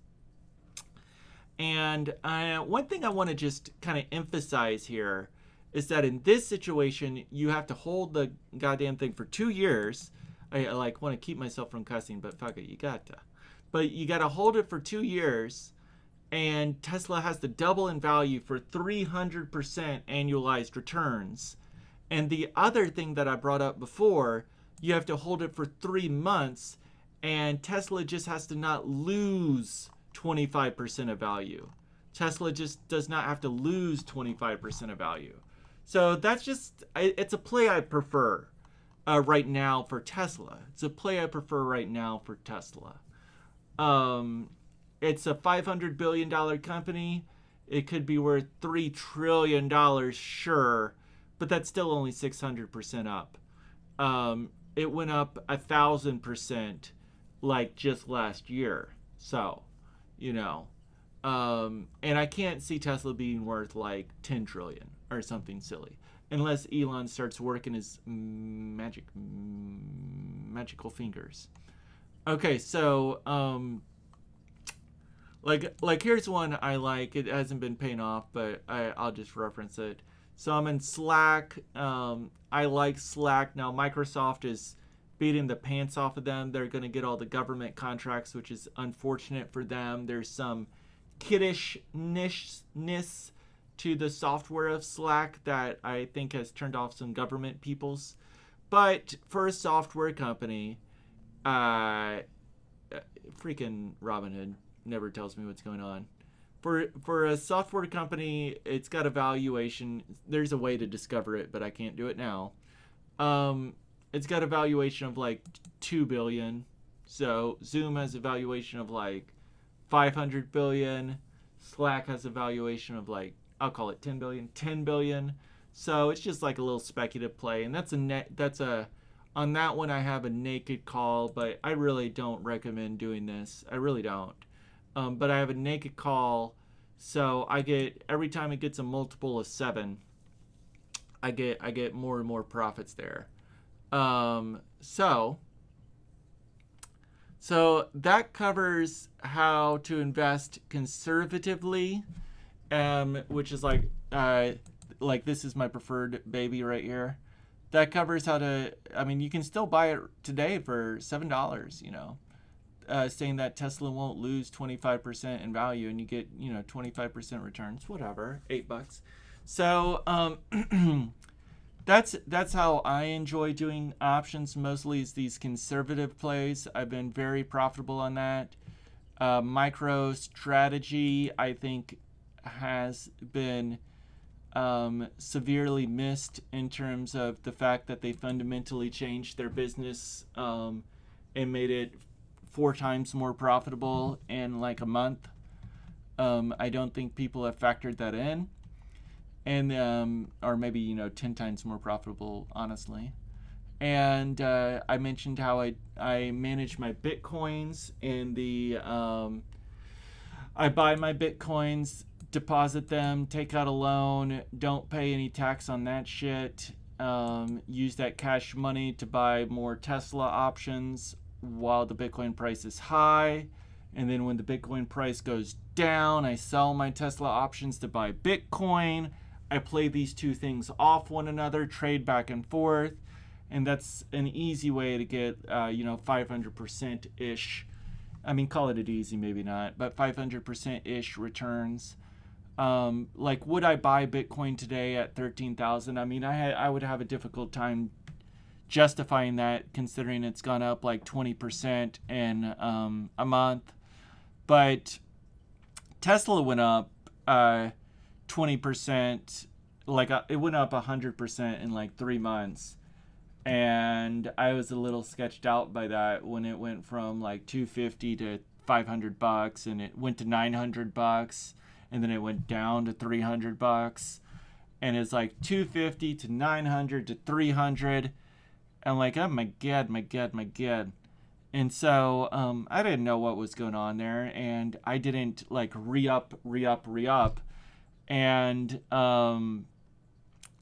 And one thing I want to just kind of emphasize here is that in this situation, you have to hold the goddamn thing for 2 years. I like want to keep myself from cussing, but fuck it, you got to. But you got to hold it for 2 years, and Tesla has to double in value for 300% annualized returns. And the other thing that I brought up before, you have to hold it for 3 months, And Tesla just has to not lose 25% of value. Tesla just does not have to lose 25% of value. So that's just, it's a play I prefer right now for Tesla. It's a play I prefer right now for Tesla. It's a $500 billion company. It could be worth $3 trillion, sure, but that's still only 600% up. It went up 1,000% like just last year. So, you know, and I can't see Tesla being worth like 10 trillion or something silly, unless Elon starts working his magical fingers. Okay, so like here's one I like. It hasn't been paying off, but I'll just reference it. So I'm in Slack. I like Slack. Now Microsoft is beating the pants off of them. They're going to get all the government contracts, which is unfortunate for them. There's some kiddishness to the software of Slack that I think has turned off some government peoples. But for a software company, freaking Robinhood never tells me what's going on. For a software company, it's got a valuation. There's a way to discover it, but I can't do it now. It's got a valuation of like 2 billion. So Zoom has a valuation of like 500 billion. Slack has a valuation of like, I'll call it 10 billion. So it's just like a little speculative play, and on that one I have a naked call, but I really don't recommend doing this. I really don't. But I have a naked call, so I get, every time it gets a multiple of 7, I get more and more profits there. So that covers how to invest conservatively, which is like this is my preferred baby right here. That covers how to, I mean, you can still buy it today for $7, you know, saying that Tesla won't lose 25% in value, and you get, you know, 25% returns, whatever, $8. So, that's how I enjoy doing options. Mostly is these conservative plays. I've been very profitable on that. Micro strategy, I think, has been severely missed in terms of the fact that they fundamentally changed their business and made it 4 times more profitable in like a month. I don't think people have factored that in. And or maybe, you know, 10 times more profitable, honestly. And I mentioned how I manage my Bitcoins, and I buy my Bitcoins, deposit them, take out a loan, don't pay any tax on that shit. Use that cash money to buy more Tesla options while the Bitcoin price is high. And then when the Bitcoin price goes down, I sell my Tesla options to buy Bitcoin. I play these two things off one another, trade back and forth, and that's an easy way to get, 500%-ish. I mean, call it easy, maybe not, but 500%-ish returns. Like, would I buy Bitcoin today at 13,000? I mean, I would have a difficult time justifying that, considering it's gone up like 20% in a month. But Tesla went up 20%, like it went up 100% in like 3 months, and I was a little sketched out by that when it went from like $250 to $500, and it went to $900, and then it went down to $300, and it's like $250 to $900 to $300. I'm like, oh my god. And so I didn't know what was going on there, and I didn't like re-up. And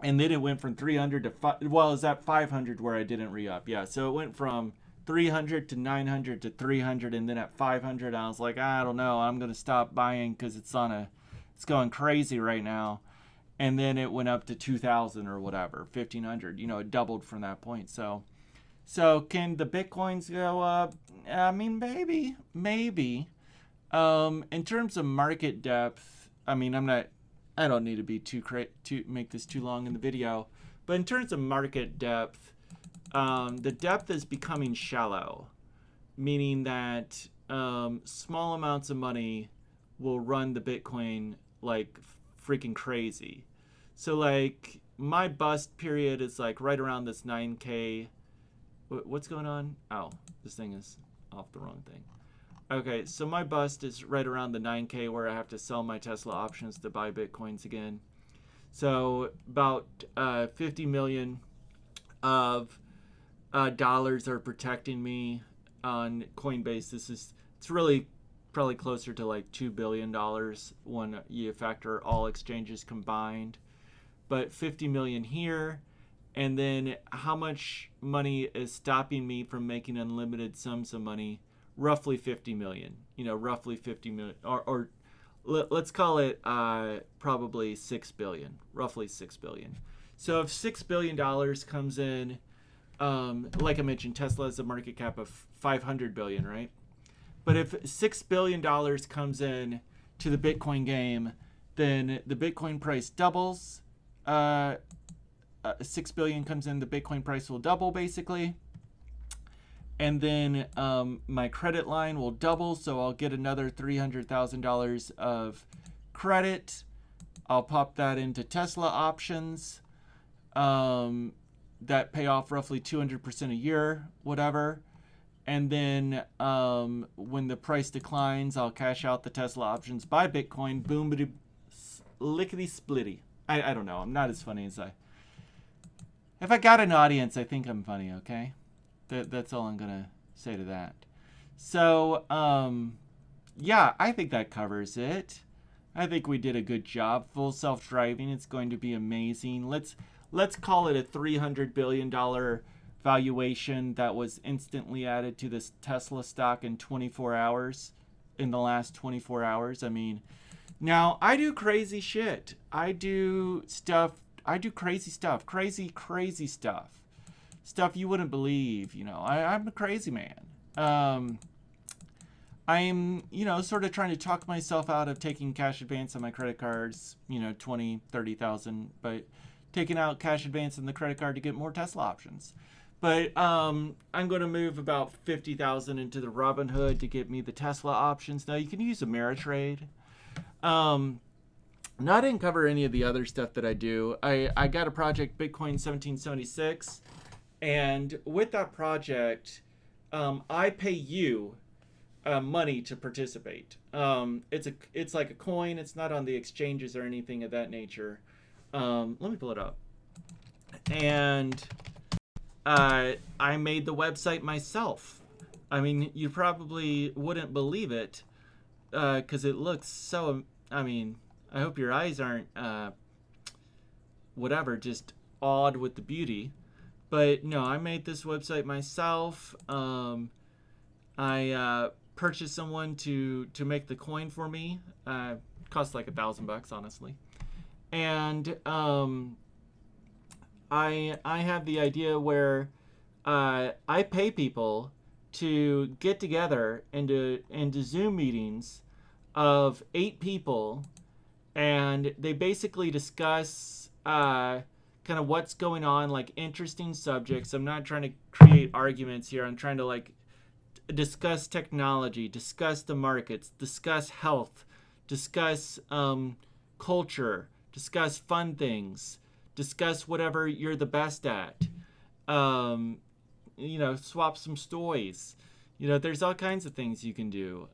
then it went from 300 to it's at 500 where I didn't re-up. Yeah, so it went from 300 to 900 to 300, and then at 500 I was like, I don't know, I'm gonna stop buying because it's going crazy right now. And then it went up to 2,000 or whatever, 1,500. You know, it doubled from that point. So can the Bitcoins go up? I mean, maybe. In terms of market depth, I mean, I don't need to be to make this too long in the video, but in terms of market depth, the depth is becoming shallow. meaning that small amounts of money will run the Bitcoin like freaking crazy. So like my bust period is like right around this 9K. What's going on? Oh, this thing is off the wrong thing. Okay, so my bust is right around the 9K where I have to sell my Tesla options to buy Bitcoins again. So about 50 million of dollars are protecting me on Coinbase. It's really probably closer to like $2 billion when you factor all exchanges combined. But 50 million here. And then how much money is stopping me from making unlimited sums of money? Roughly 50 million. Roughly 50 million. Or let's call it probably 6 billion. Roughly 6 billion. So if $6 billion comes in, like I mentioned, Tesla has a market cap of 500 billion, right? But if $6 billion comes in to the Bitcoin game, then the Bitcoin price doubles. 6 billion comes in, the Bitcoin price will double basically. And then my credit line will double, so I'll get another $300,000 of credit. I'll pop that into Tesla options that pay off roughly 200% a year, whatever. And then when the price declines, I'll cash out the Tesla options, buy Bitcoin, boom, lickety splitty. I don't know. I'm not as funny as if I got an audience, I think I'm funny, okay? That's all I'm going to say to that. So, yeah, I think that covers it. I think we did a good job. Full self-driving. It's going to be amazing. Let's call it a $300 billion valuation that was instantly added to this Tesla stock in 24 hours, in the last 24 hours. I mean, now I do crazy shit. I do crazy stuff, crazy stuff. Stuff you wouldn't believe, I'm a crazy man. I'm, sort of trying to talk myself out of taking cash advance on my credit cards, 20, 30,000, but taking out cash advance on the credit card to get more Tesla options. But I'm going to move about 50,000 into the Robinhood to get me the Tesla options. Now you can use Ameritrade. Now I didn't cover any of the other stuff that I do. I got a project, Bitcoin 1776. And with that project, I pay you money to participate. It's like a coin. It's not on the exchanges or anything of that nature. Let me pull it up. And I made the website myself. I mean, you probably wouldn't believe it because it looks so. I mean, I hope your eyes aren't just awed with the beauty. But no, I made this website myself. I purchased someone to make the coin for me. Cost like $1,000, honestly. And I have the idea where I pay people to get together into Zoom meetings of 8 people, and they basically discuss kind of what's going on, like interesting subjects. I'm not trying to create arguments here. I'm trying to like discuss technology, discuss the markets, discuss health, discuss culture, discuss fun things, discuss whatever you're the best at. Swap some stories. There's all kinds of things you can do.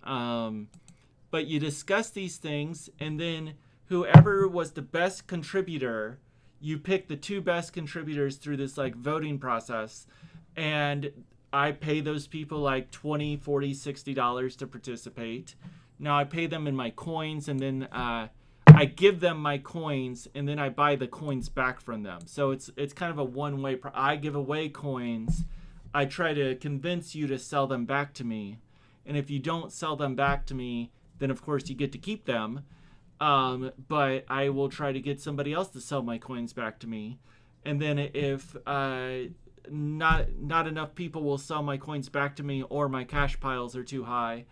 But you discuss these things, and then whoever was the best contributor, you pick the 2 best contributors through this like voting process, and I pay those people like $20, $40, $60 to participate. Now I pay them in my coins, and then I give them my coins, and then I buy the coins back from them. So it's kind of a one-way. I give away coins. I try to convince you to sell them back to me, and if you don't sell them back to me, then of course you get to keep them. But I will try to get somebody else to sell my coins back to me. And then if not enough people will sell my coins back to me, or my cash piles are too high,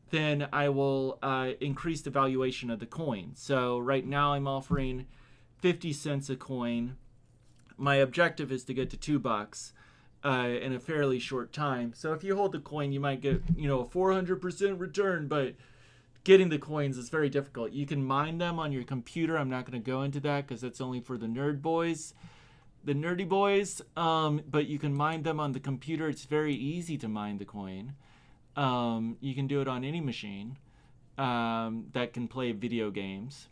then I will increase the valuation of the coin. So right now I'm offering 50 cents a coin. My objective is to get to $2. in a fairly short time. So if you hold the coin, you might get, you know, a 400% return, but getting the coins is very difficult. You can mine them on your computer. I'm not going to go into that because that's only for the nerdy boys. But you can mine them on the computer. It's very easy to mine the coin. You can do it on any machine that can play video games.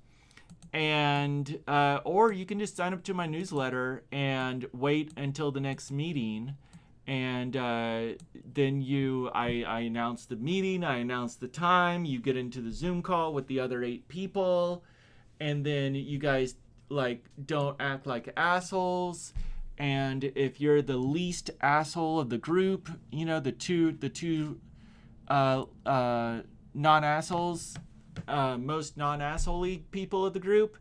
And or you can just sign up to my newsletter and wait until the next meeting, and then I announce the meeting, I announce the time, you get into the Zoom call with the other 8 people, and then you guys like don't act like assholes. And if you're the least asshole of the group, you know, the two non-assholes, most non-asshole people of the group,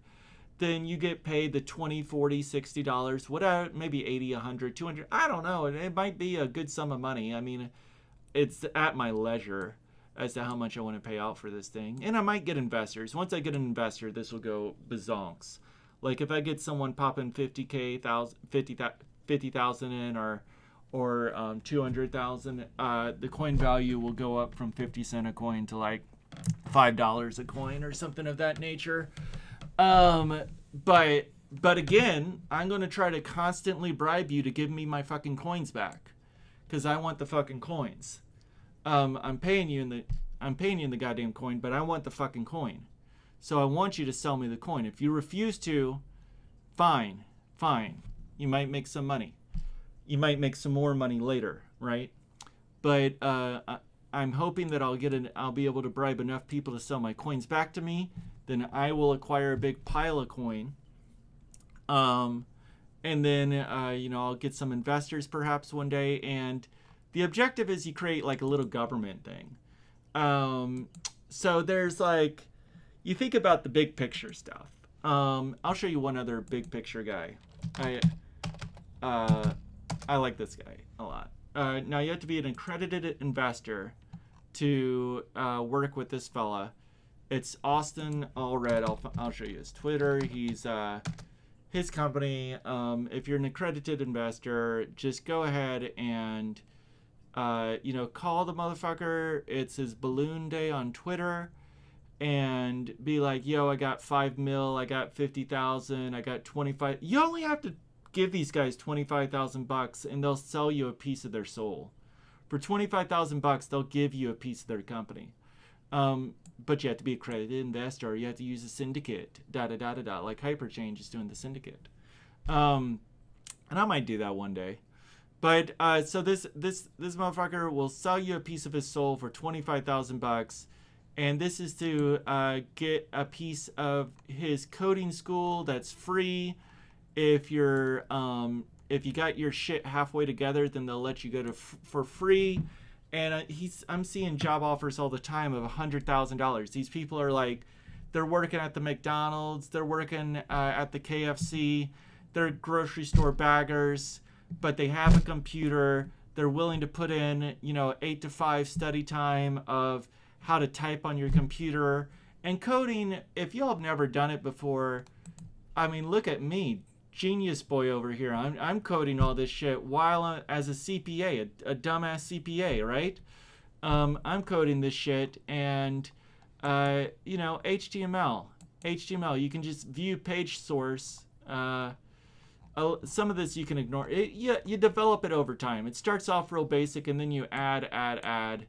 then you get paid the $20, $40, $60, whatever, maybe 80, 100, 200, I don't know. It might be a good sum of money. I mean, it's at my leisure as to how much I want to pay out for this thing. And I might get investors. Once I get an investor, this will go bazonks. Like if I get someone popping 50,000 in, or 200,000, the coin value will go up from 50 cent a coin to like $5 a coin or something of that nature. But again, I'm going to try to constantly bribe you to give me my fucking coins back, because I want the fucking coins. I'm paying you in the goddamn coin, but I want the fucking coin. So I want you to sell me the coin. If you refuse to, fine. You might make some money. You might make some more money later, right? But I'm hoping that I'll be able to bribe enough people to sell my coins back to me. Then I will acquire a big pile of coin. And then, I'll get some investors perhaps one day. And the objective is you create like a little government thing. So there's like, you think about the big picture stuff. I'll show you one other big picture guy. I like this guy a lot. Now you have to be an accredited investor to work with this fella. It's Austin Allred. I'll show you his Twitter. He's his company. If you're an accredited investor, just go ahead and call the motherfucker. It's his balloon day on Twitter, and be like, yo, I got 5 mil, I got 50,000, I got 25. You only have to give these guys $25,000 and they'll sell you a piece of their soul. For $25,000, they'll give you a piece of their company. But you have to be accredited investor, or you have to use a syndicate, like Hyperchange is doing the syndicate. And I might do that one day. But so this motherfucker will sell you a piece of his soul for $25,000, and this is to get a piece of his coding school that's free. If you got your shit halfway together, then they'll let you go for free. And I'm seeing job offers all the time of $100,000. These people are like, they're working at the McDonald's, they're working at the KFC, they're grocery store baggers, but they have a computer. They're willing to put in, 8 to 5 study time of how to type on your computer. And coding, if y'all have never done it before, I mean, look at me. Genius boy over here. I'm coding all this shit while as a CPA, a dumbass CPA, right? I'm coding this shit, and HTML. You can just view page source. Some of this you can ignore. You develop it over time. It starts off real basic, and then you add,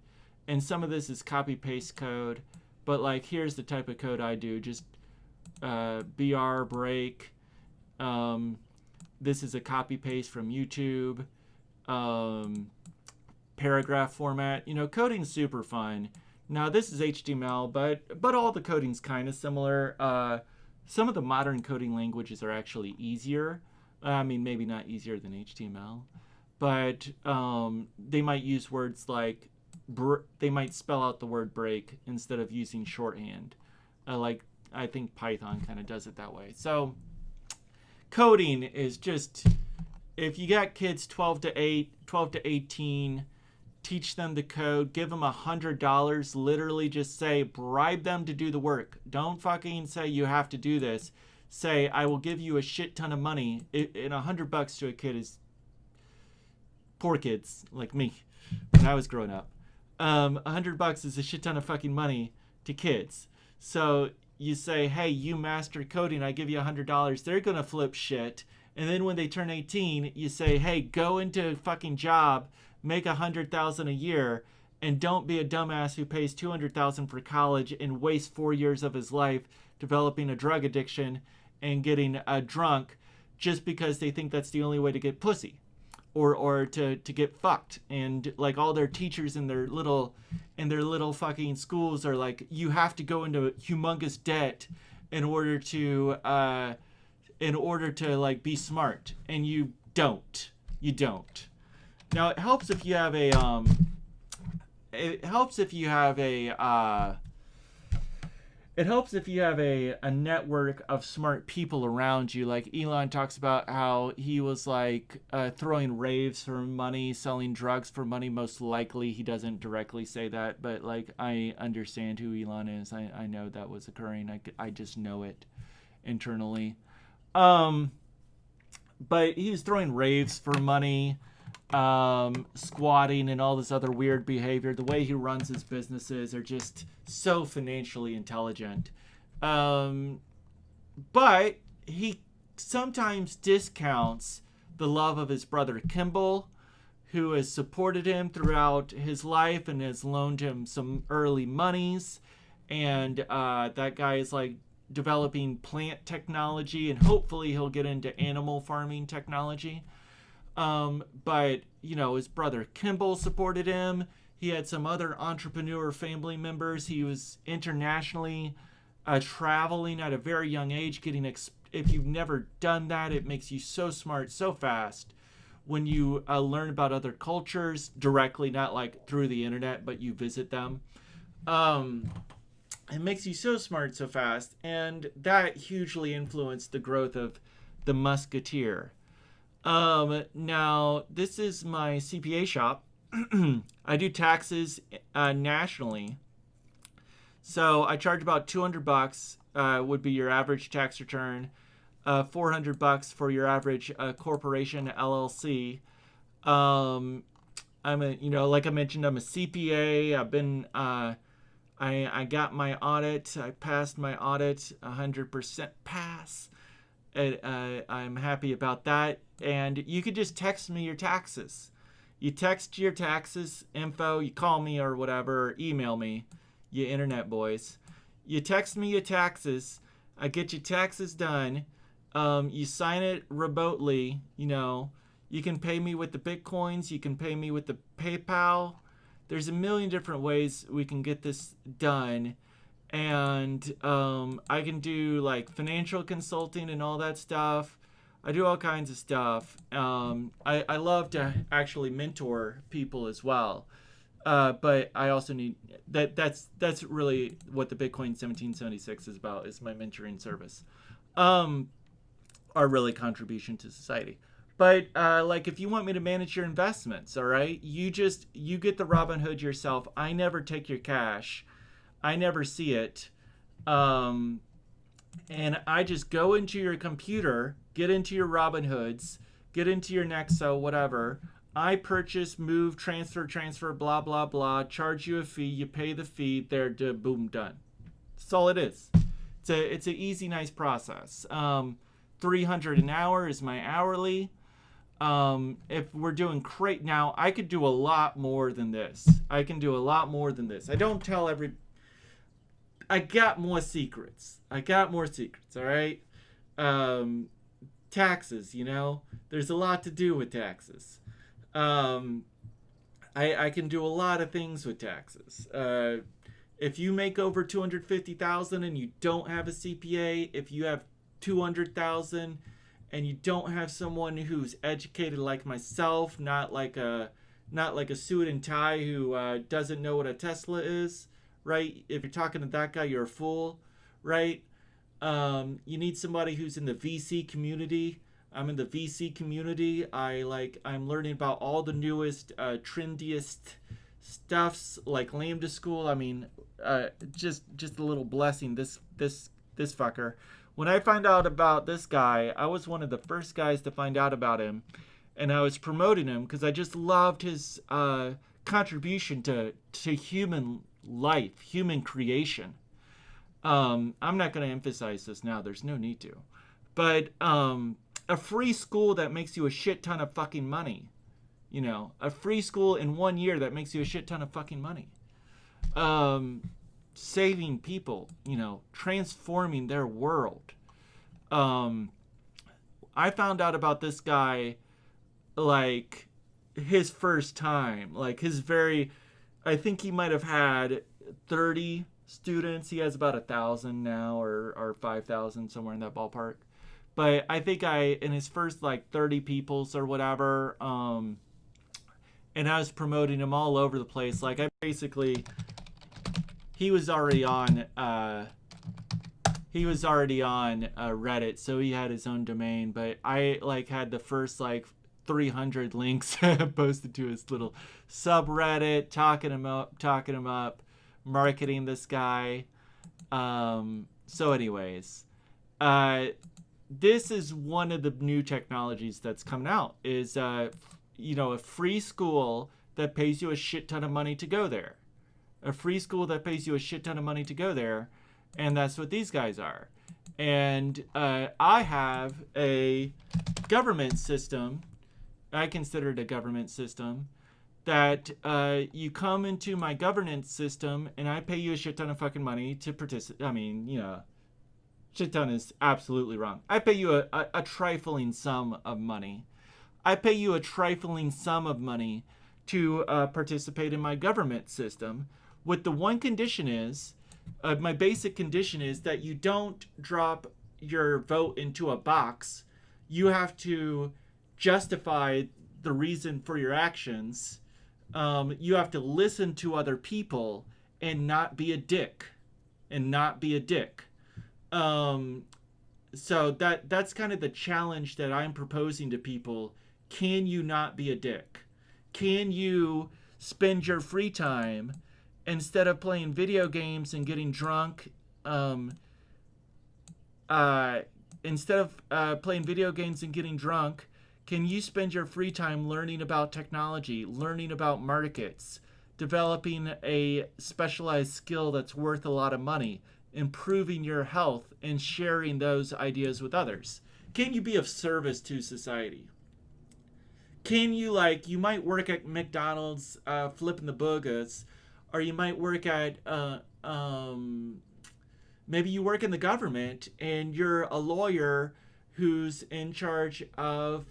and some of this is copy paste code. But like, here's the type of code I do. Just BR break. This is a copy paste from YouTube. Paragraph format. Coding's super fun. Now this is HTML, but all the coding's kind of similar. Some of the modern coding languages are actually easier. I mean, maybe not easier than HTML, but they might use words like they might spell out the word break instead of using shorthand. Like I think Python kind of does it that way. So coding is just, if you got kids 12 to 18, teach them to code, give them $100, literally just say, bribe them to do the work. Don't fucking say you have to do this. Say, I will give you a shit ton of money. And $100 to a kid is poor kids like me when I was growing up. $100 is a shit ton of fucking money to kids. So you say, hey, you master coding, I give you $100. They're going to flip shit. And then when they turn 18, you say, hey, go into a fucking job, make $100,000 a year, and don't be a dumbass who pays $200,000 for college and wastes 4 years of his life developing a drug addiction and getting drunk just because they think that's the only way to get pussy or to get fucked. And like all their teachers in their little fucking schools are like, you have to go into humongous debt in order to like be smart, and you don't. Now it helps if you have a a network of smart people around you. Like Elon talks about how he was like throwing raves for money, selling drugs for money. Most likely he doesn't directly say that, but like I understand who Elon is. I know that was occurring. I just know it internally. But he was throwing raves for money, squatting and all this other weird behavior. The way he runs his businesses are just so financially intelligent. But he sometimes discounts the love of his brother Kimball, who has supported him throughout his life and has loaned him some early monies. And that guy is like developing plant technology, and hopefully he'll get into animal farming technology. But you know, his brother Kimball supported him. He had some other entrepreneur family members. He was internationally traveling at a very young age, getting if you've never done that, it makes you so smart so fast when you learn about other cultures directly, not like through the internet, but you visit them. It makes you so smart so fast, and that hugely influenced the growth of the Musketeer. Now, this is my CPA shop. I do taxes nationally. So I charge about $200 would be your average tax return. $400 for your average corporation LLC. I'm a, like I mentioned, I'm a CPA. I've been, I got my audit. I passed my audit, 100% pass. I'm happy about that. And you could just text me your taxes. You text your taxes info, you call me or whatever, or email me, you internet boys. You text me your taxes. I get your taxes done. You sign it remotely. You can pay me with the Bitcoins. You can pay me with the PayPal. There's a million different ways we can get this done. And I can do like financial consulting and all that stuff. I do all kinds of stuff. I love to actually mentor people as well. But I also need that's really what the Bitcoin 1776 is about, is my mentoring service. Our really contribution to society. But like if you want me to manage your investments, all right, you get the Robinhood yourself. I never take your cash. I never see it. And I just go into your computer, get into your Robinhoods, get into your Nexo, whatever. I purchase, move, transfer, blah, blah, blah, charge you a fee, you pay the fee, there, boom, done. That's all it is. It's an easy, nice process. $300 an hour is my hourly. If we're doing crate now, I could do a lot more than this. I don't tell I got more secrets. All right. Taxes, there's a lot to do with taxes. I can do a lot of things with taxes. If you make over $250,000 and you don't have a CPA, if you have $200,000 and you don't have someone who's educated like myself, not like a suit and tie who doesn't know what a Tesla is, right? If you're talking to that guy, you're a fool, right? You need somebody who's in the VC community. I'm in the VC community. I'm learning about all the newest, trendiest stuffs like Lambda School. I mean, just a little blessing. This fucker. When I find out about this guy, I was one of the first guys to find out about him, and I was promoting him because I just loved his contribution to human life, human creation. I'm not going to emphasize this now. There's no need to. But a free school that makes you a shit ton of fucking money. You know, a free school in 1 year that makes you a shit ton of fucking money. Saving people, you know, transforming their world. I found out about this guy like his first time. Like I think he might have had 30 students. He has about 1,000 now, or 5,000, somewhere in that ballpark. But I think in his first like 30 peoples or whatever, and I was promoting him all over the place. Like I basically, he was already on Reddit, so he had his own domain. But I like had the first like 300 links posted to his little subreddit, talking him up, marketing this guy. So anyways, this is one of the new technologies that's coming out, is you know, a free school that pays you a shit ton of money to go there. A free school that pays you a shit ton of money to go there, and that's what these guys are. And I have a government system, I consider it a government system, that you come into my governance system and I pay you a shit ton of fucking money to participate. I mean, you know, shit ton is absolutely wrong. I pay you a trifling sum of money. I pay you a trifling sum of money to participate in my government system. With the one condition is, my basic condition is that you don't drop your vote into a box. You have to justify the reason for your actions. You have to listen to other people and not be a dick. So that's kind of the challenge that I'm proposing to people. Can you not be a dick? Can you spend your free time, instead of playing video games and getting drunk, instead of playing video games and getting drunk, can you spend your free time learning about technology, learning about markets, developing a specialized skill that's worth a lot of money, improving your health, and sharing those ideas with others? Can you be of service to society? Can you, like, you might work at McDonald's flipping the burgers, or you might work at, maybe you work in the government and you're a lawyer who's in charge of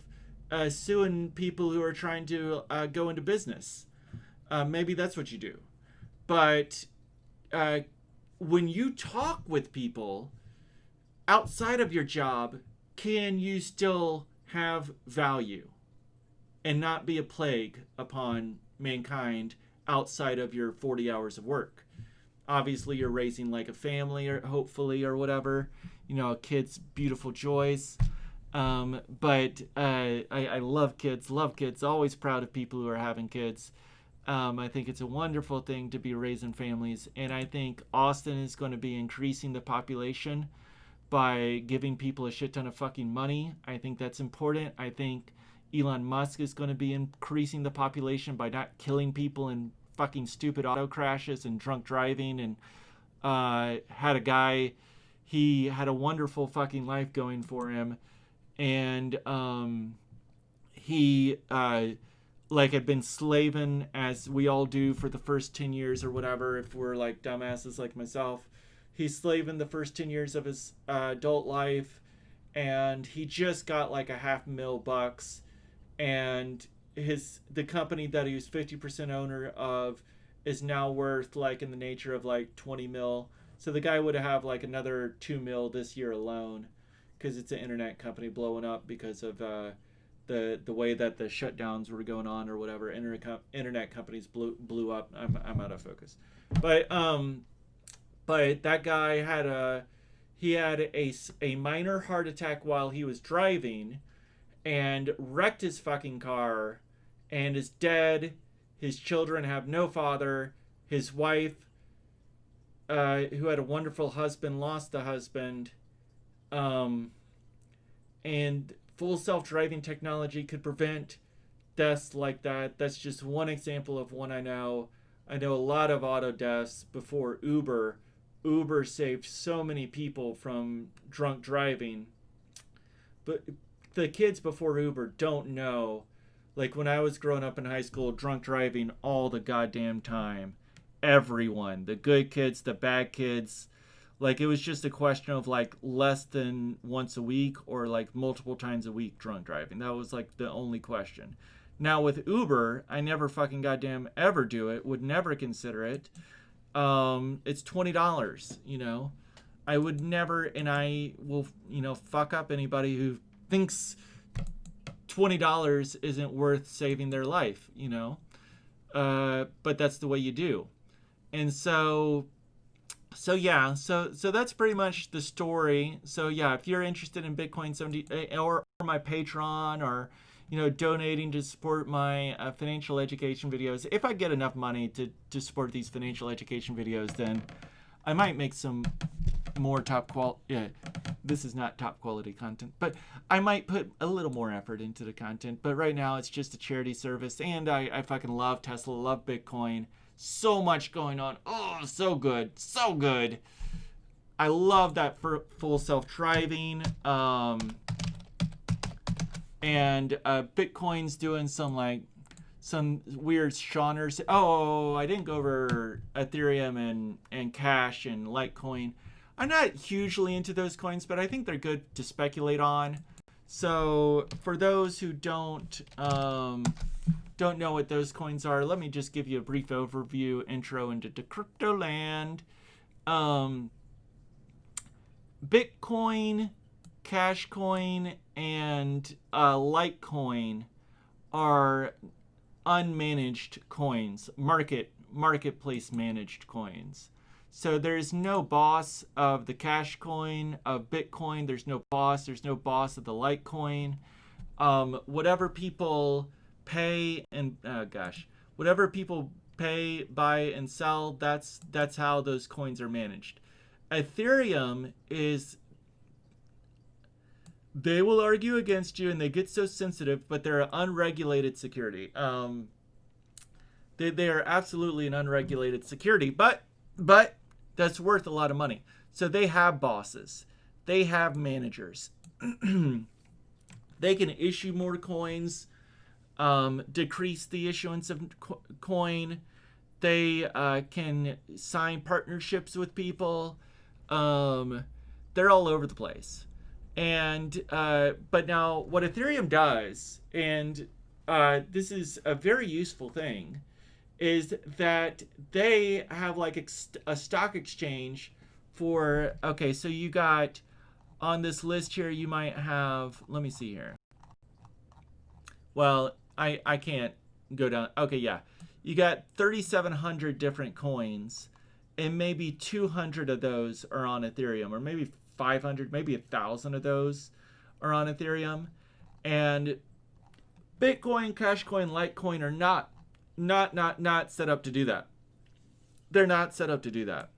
suing people who are trying to go into business. Maybe that's what you do. But when you talk with people outside of your job, can you still have value and not be a plague upon mankind outside of your 40 hours of work? Obviously, you're raising like a family, or hopefully, or whatever, you know, kids, beautiful joys. But I love kids, always proud of people who are having kids. I think it's a wonderful thing to be raising families, and I think Austin is going to be increasing the population by giving people a shit ton of fucking money. I think that's important. I think Elon Musk is going to be increasing the population by not killing people in fucking stupid auto crashes and drunk driving. And had a guy, he had a wonderful fucking life going for him, and he like had been slaving, as we all do, for the first 10 years or whatever, if we're like dumbasses like myself. He's slaving the first 10 years of his adult life, and he just got like $500,000, and the company that he was 50% owner of is now worth like in the nature of like 20 mil. So the guy would have like another 2 mil this year alone, because it's an internet company blowing up because of the way that the shutdowns were going on or whatever. Internet companies blew up. I'm out of focus. But that guy had a minor heart attack while he was driving, and wrecked his fucking car, and is dead. His children have no father. His wife, who had a wonderful husband, lost the husband. And full self-driving technology could prevent deaths like that. That's just one example of one I know. I know a lot of auto deaths before Uber. Uber saved so many people from drunk driving. But the kids before Uber don't know. Like when I was growing up in high school, drunk driving all the goddamn time. Everyone. The good kids, the bad kids. Like it was just a question of like less than once a week or like multiple times a week drunk driving. That was like the only question. Now with Uber, I never fucking goddamn ever do it. Would never consider it. It's $20, you know. I would never, and I will, you know, fuck up anybody who thinks $20 isn't worth saving their life, you know. But that's the way you do. And so yeah, so that's pretty much the story. So yeah, if you're interested in Bitcoin 70 or my Patreon or, you know, donating to support my financial education videos, if I get enough money to support these financial education videos, then I might make some more top quality. Yeah, this is not top quality content, but I might put a little more effort into the content. But right now it's just a charity service, and I fucking love Tesla, love Bitcoin. So much going on. Oh, so good, so good. I love that for full self-driving. And Bitcoin's doing some weird shawners. Oh, I didn't go over Ethereum and Cash and Litecoin. I'm not hugely into those coins, but I think they're good to speculate on. So for those who don't know what those coins are, let me just give you a brief overview, intro into the crypto land. Bitcoin, Cashcoin, and Litecoin are unmanaged coins, marketplace managed coins. So there's no boss of the cash coin of Bitcoin. There's no boss of the Litecoin. Whatever people pay and whatever people pay, buy, and sell, that's how those coins are managed. Ethereum is, they will argue against you and they get so sensitive, but they're an unregulated security. They are absolutely an unregulated security, but that's worth a lot of money. So they have bosses. They have managers. They can issue more coins, decrease the issuance of coin. They can sign partnerships with people. They're all over the place. And but now what Ethereum does, and this is a very useful thing, is that they have like a stock exchange for, okay, so you got on this list here, you might have, let me see here. Well, I can't go down. Okay, yeah. You got 3,700 different coins, and maybe 200 of those are on Ethereum, or maybe 500, maybe 1,000 of those are on Ethereum. And Bitcoin, Cashcoin, Litecoin are not set up to do that. They're not set up to do that.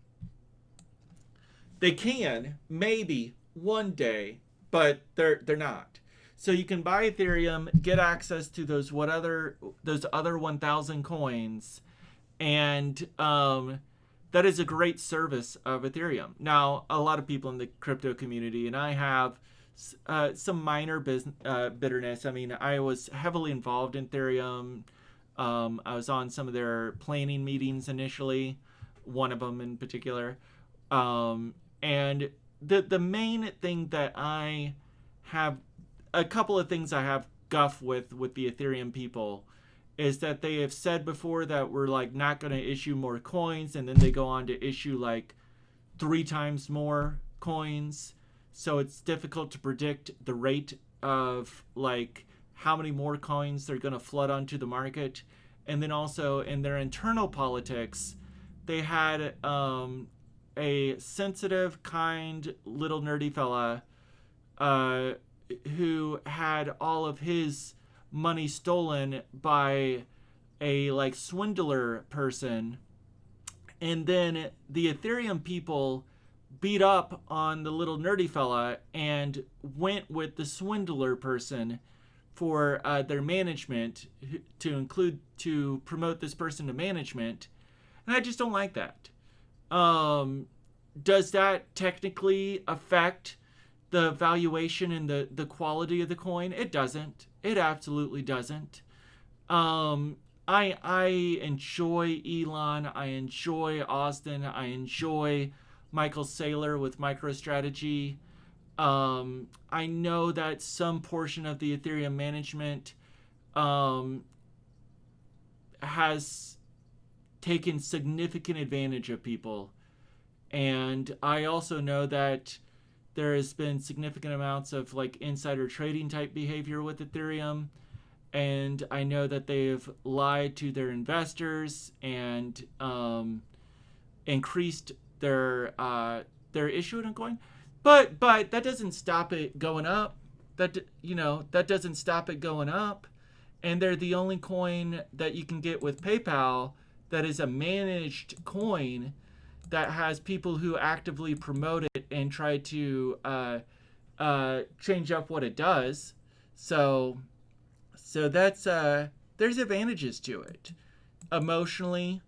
They can, maybe one day, but they're not. So you can buy Ethereum, get access to those other 1,000 coins, and that is a great service of Ethereum. Now, a lot of people in the crypto community, and I have some minor bitterness. I mean, I was heavily involved in Ethereum. I was on some of their planning meetings initially, one of them in particular. And the main thing that I have, a couple of things I have guff with the Ethereum people, is that they have said before that we're like not going to issue more coins, and then they go on to issue like 3 times more coins. So it's difficult to predict the rate of like how many more coins they're going to flood onto the market. And then also in their internal politics, they had a sensitive, kind, little nerdy fella who had all of his money stolen by a like swindler person. And then the Ethereum people beat up on the little nerdy fella and went with the swindler person for their management to promote this person to management. And I just don't like that. Does that technically affect the valuation and the quality of the coin? It doesn't. It absolutely doesn't. I enjoy Elon. I enjoy Austin. I enjoy Michael Saylor with MicroStrategy. I know that some portion of the Ethereum management has taken significant advantage of people. And I also know that there has been significant amounts of like insider trading type behavior with Ethereum. And I know that they've lied to their investors and increased their issuing of coin. But that doesn't stop it going up. That doesn't stop it going up. And they're the only coin that you can get with PayPal that is a managed coin that has people who actively promote it and try to change up what it does. So that's there's advantages to it. Emotionally,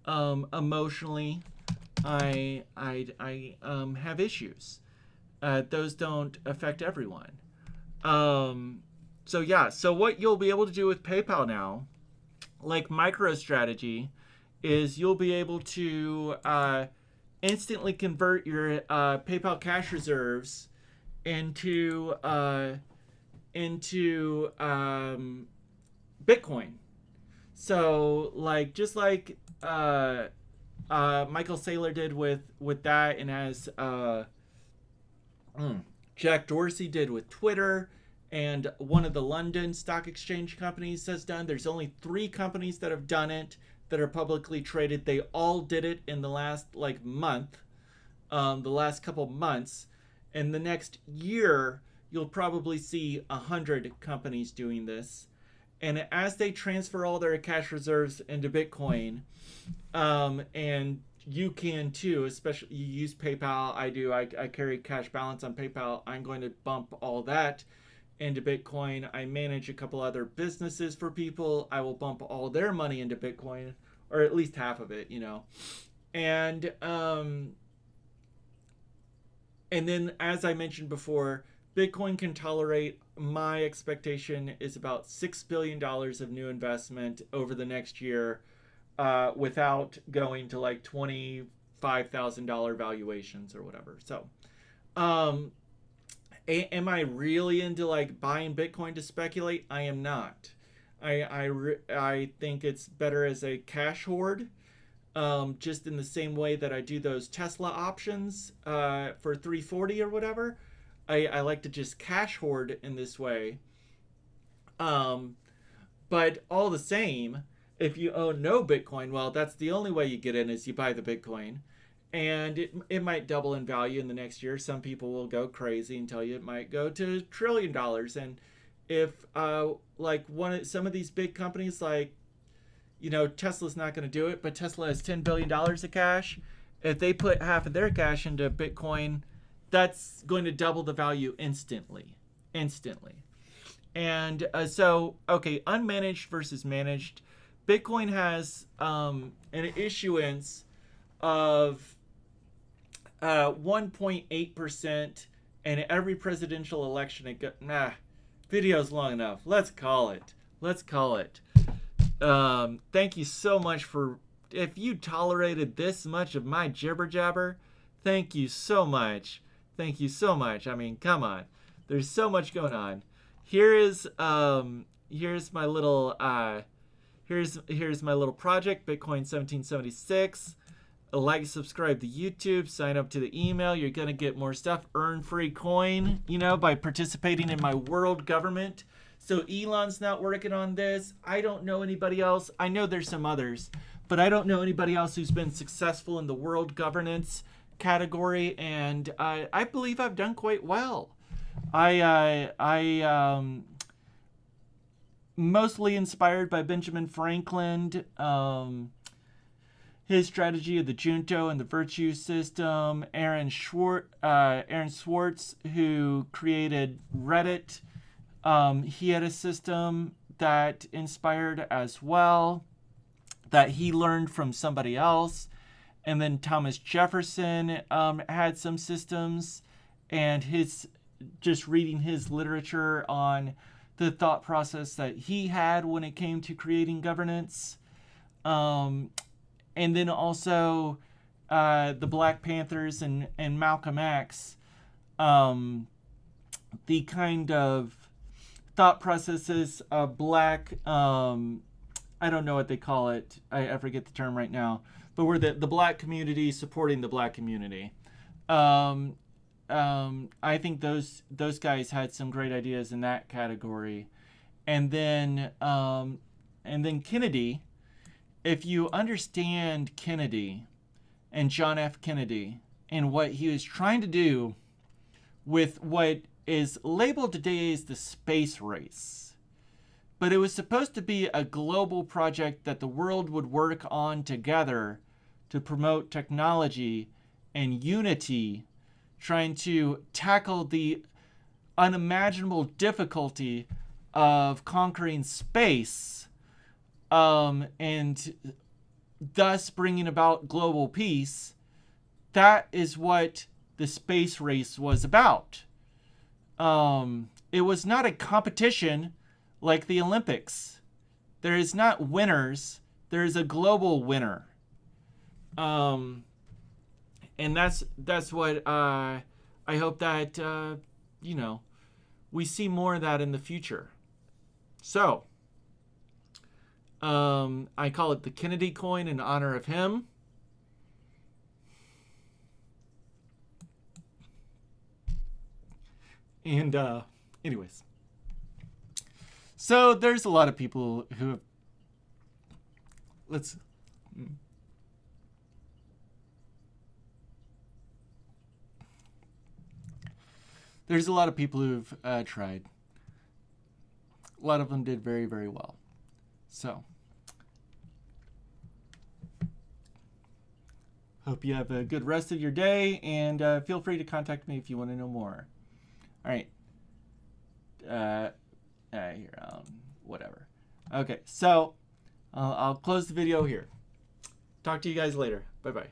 I have issues. Those don't affect everyone. So what you'll be able to do with PayPal now, like MicroStrategy, is you'll be able to instantly convert your PayPal cash reserves into Bitcoin. So just like Michael Saylor did with that, and as Jack Dorsey did with Twitter, and one of the London Stock Exchange companies has done. There's only 3 companies that have done it that are publicly traded. They all did it in the last month, the last couple months. And the next year, you'll probably see 100 companies doing this. And as they transfer all their cash reserves into Bitcoin, and you can too, especially you use PayPal. I do. I carry cash balance on PayPal. I'm going to bump all that into Bitcoin. I manage a couple other businesses for people. I will bump all their money into Bitcoin, or at least half of it, And then, as I mentioned before, Bitcoin can tolerate, my expectation is about $6 billion of new investment over the next year, without going to $25,000 valuations or whatever. So, am I really into buying Bitcoin to speculate? I am not. I think it's better as a cash hoard, just in the same way that I do those Tesla options for 340 or whatever. I like to just cash hoard in this way. But all the same, if you own no Bitcoin, well, that's the only way you get in is you buy the Bitcoin. And it might double in value in the next year. Some people will go crazy and tell you it might go to $1 trillion. And if some of these big companies Tesla's not going to do it, but Tesla has $10 billion of cash. If they put half of their cash into Bitcoin, that's going to double the value instantly. And unmanaged versus managed. Bitcoin has an issuance of 1.8%, and every presidential election video's long enough. Let's call it. Thank you so much if you tolerated this much of my jibber jabber. Thank you so much. I mean, come on. There's so much going on. Here's my little here's my little project, Bitcoin 1776. Subscribe to YouTube, sign up to the email. You're going to get more stuff, earn free coin, by participating in my world government. So Elon's not working on this. I don't know anybody else. I know there's some others, but I don't know anybody else who's been successful in the world governance category. And I believe I've done quite well. I mostly inspired by Benjamin Franklin, his strategy of the junto and the virtue system. Aaron Swartz, who created Reddit, he had a system that inspired as well, that he learned from somebody else. And then Thomas Jefferson had some systems, and just reading his literature on the thought process that he had when it came to creating governance. And then also the Black Panthers and Malcolm X, the kind of thought processes of black, I don't know what they call it, I forget the term right now, but we're the black community supporting the black community. I think those guys had some great ideas in that category. And then Kennedy, if you understand Kennedy and John F. Kennedy and what he was trying to do with what is labeled today as the space race, but it was supposed to be a global project that the world would work on together to promote technology and unity, trying to tackle the unimaginable difficulty of conquering space, and thus bringing about global peace. That is what the space race was about. It was not a competition like the Olympics. There is not winners. There is a global winner. And that's what I hope that we see more of that in the future. So I call it the Kennedy coin in honor of him. And anyways, so there's a lot of people who have, there's a lot of people who've tried. A lot of them did very, very well. So hope you have a good rest of your day, and feel free to contact me if you want to know more. All right. Whatever. Okay, so I'll close the video here. Talk to you guys later. Bye-bye.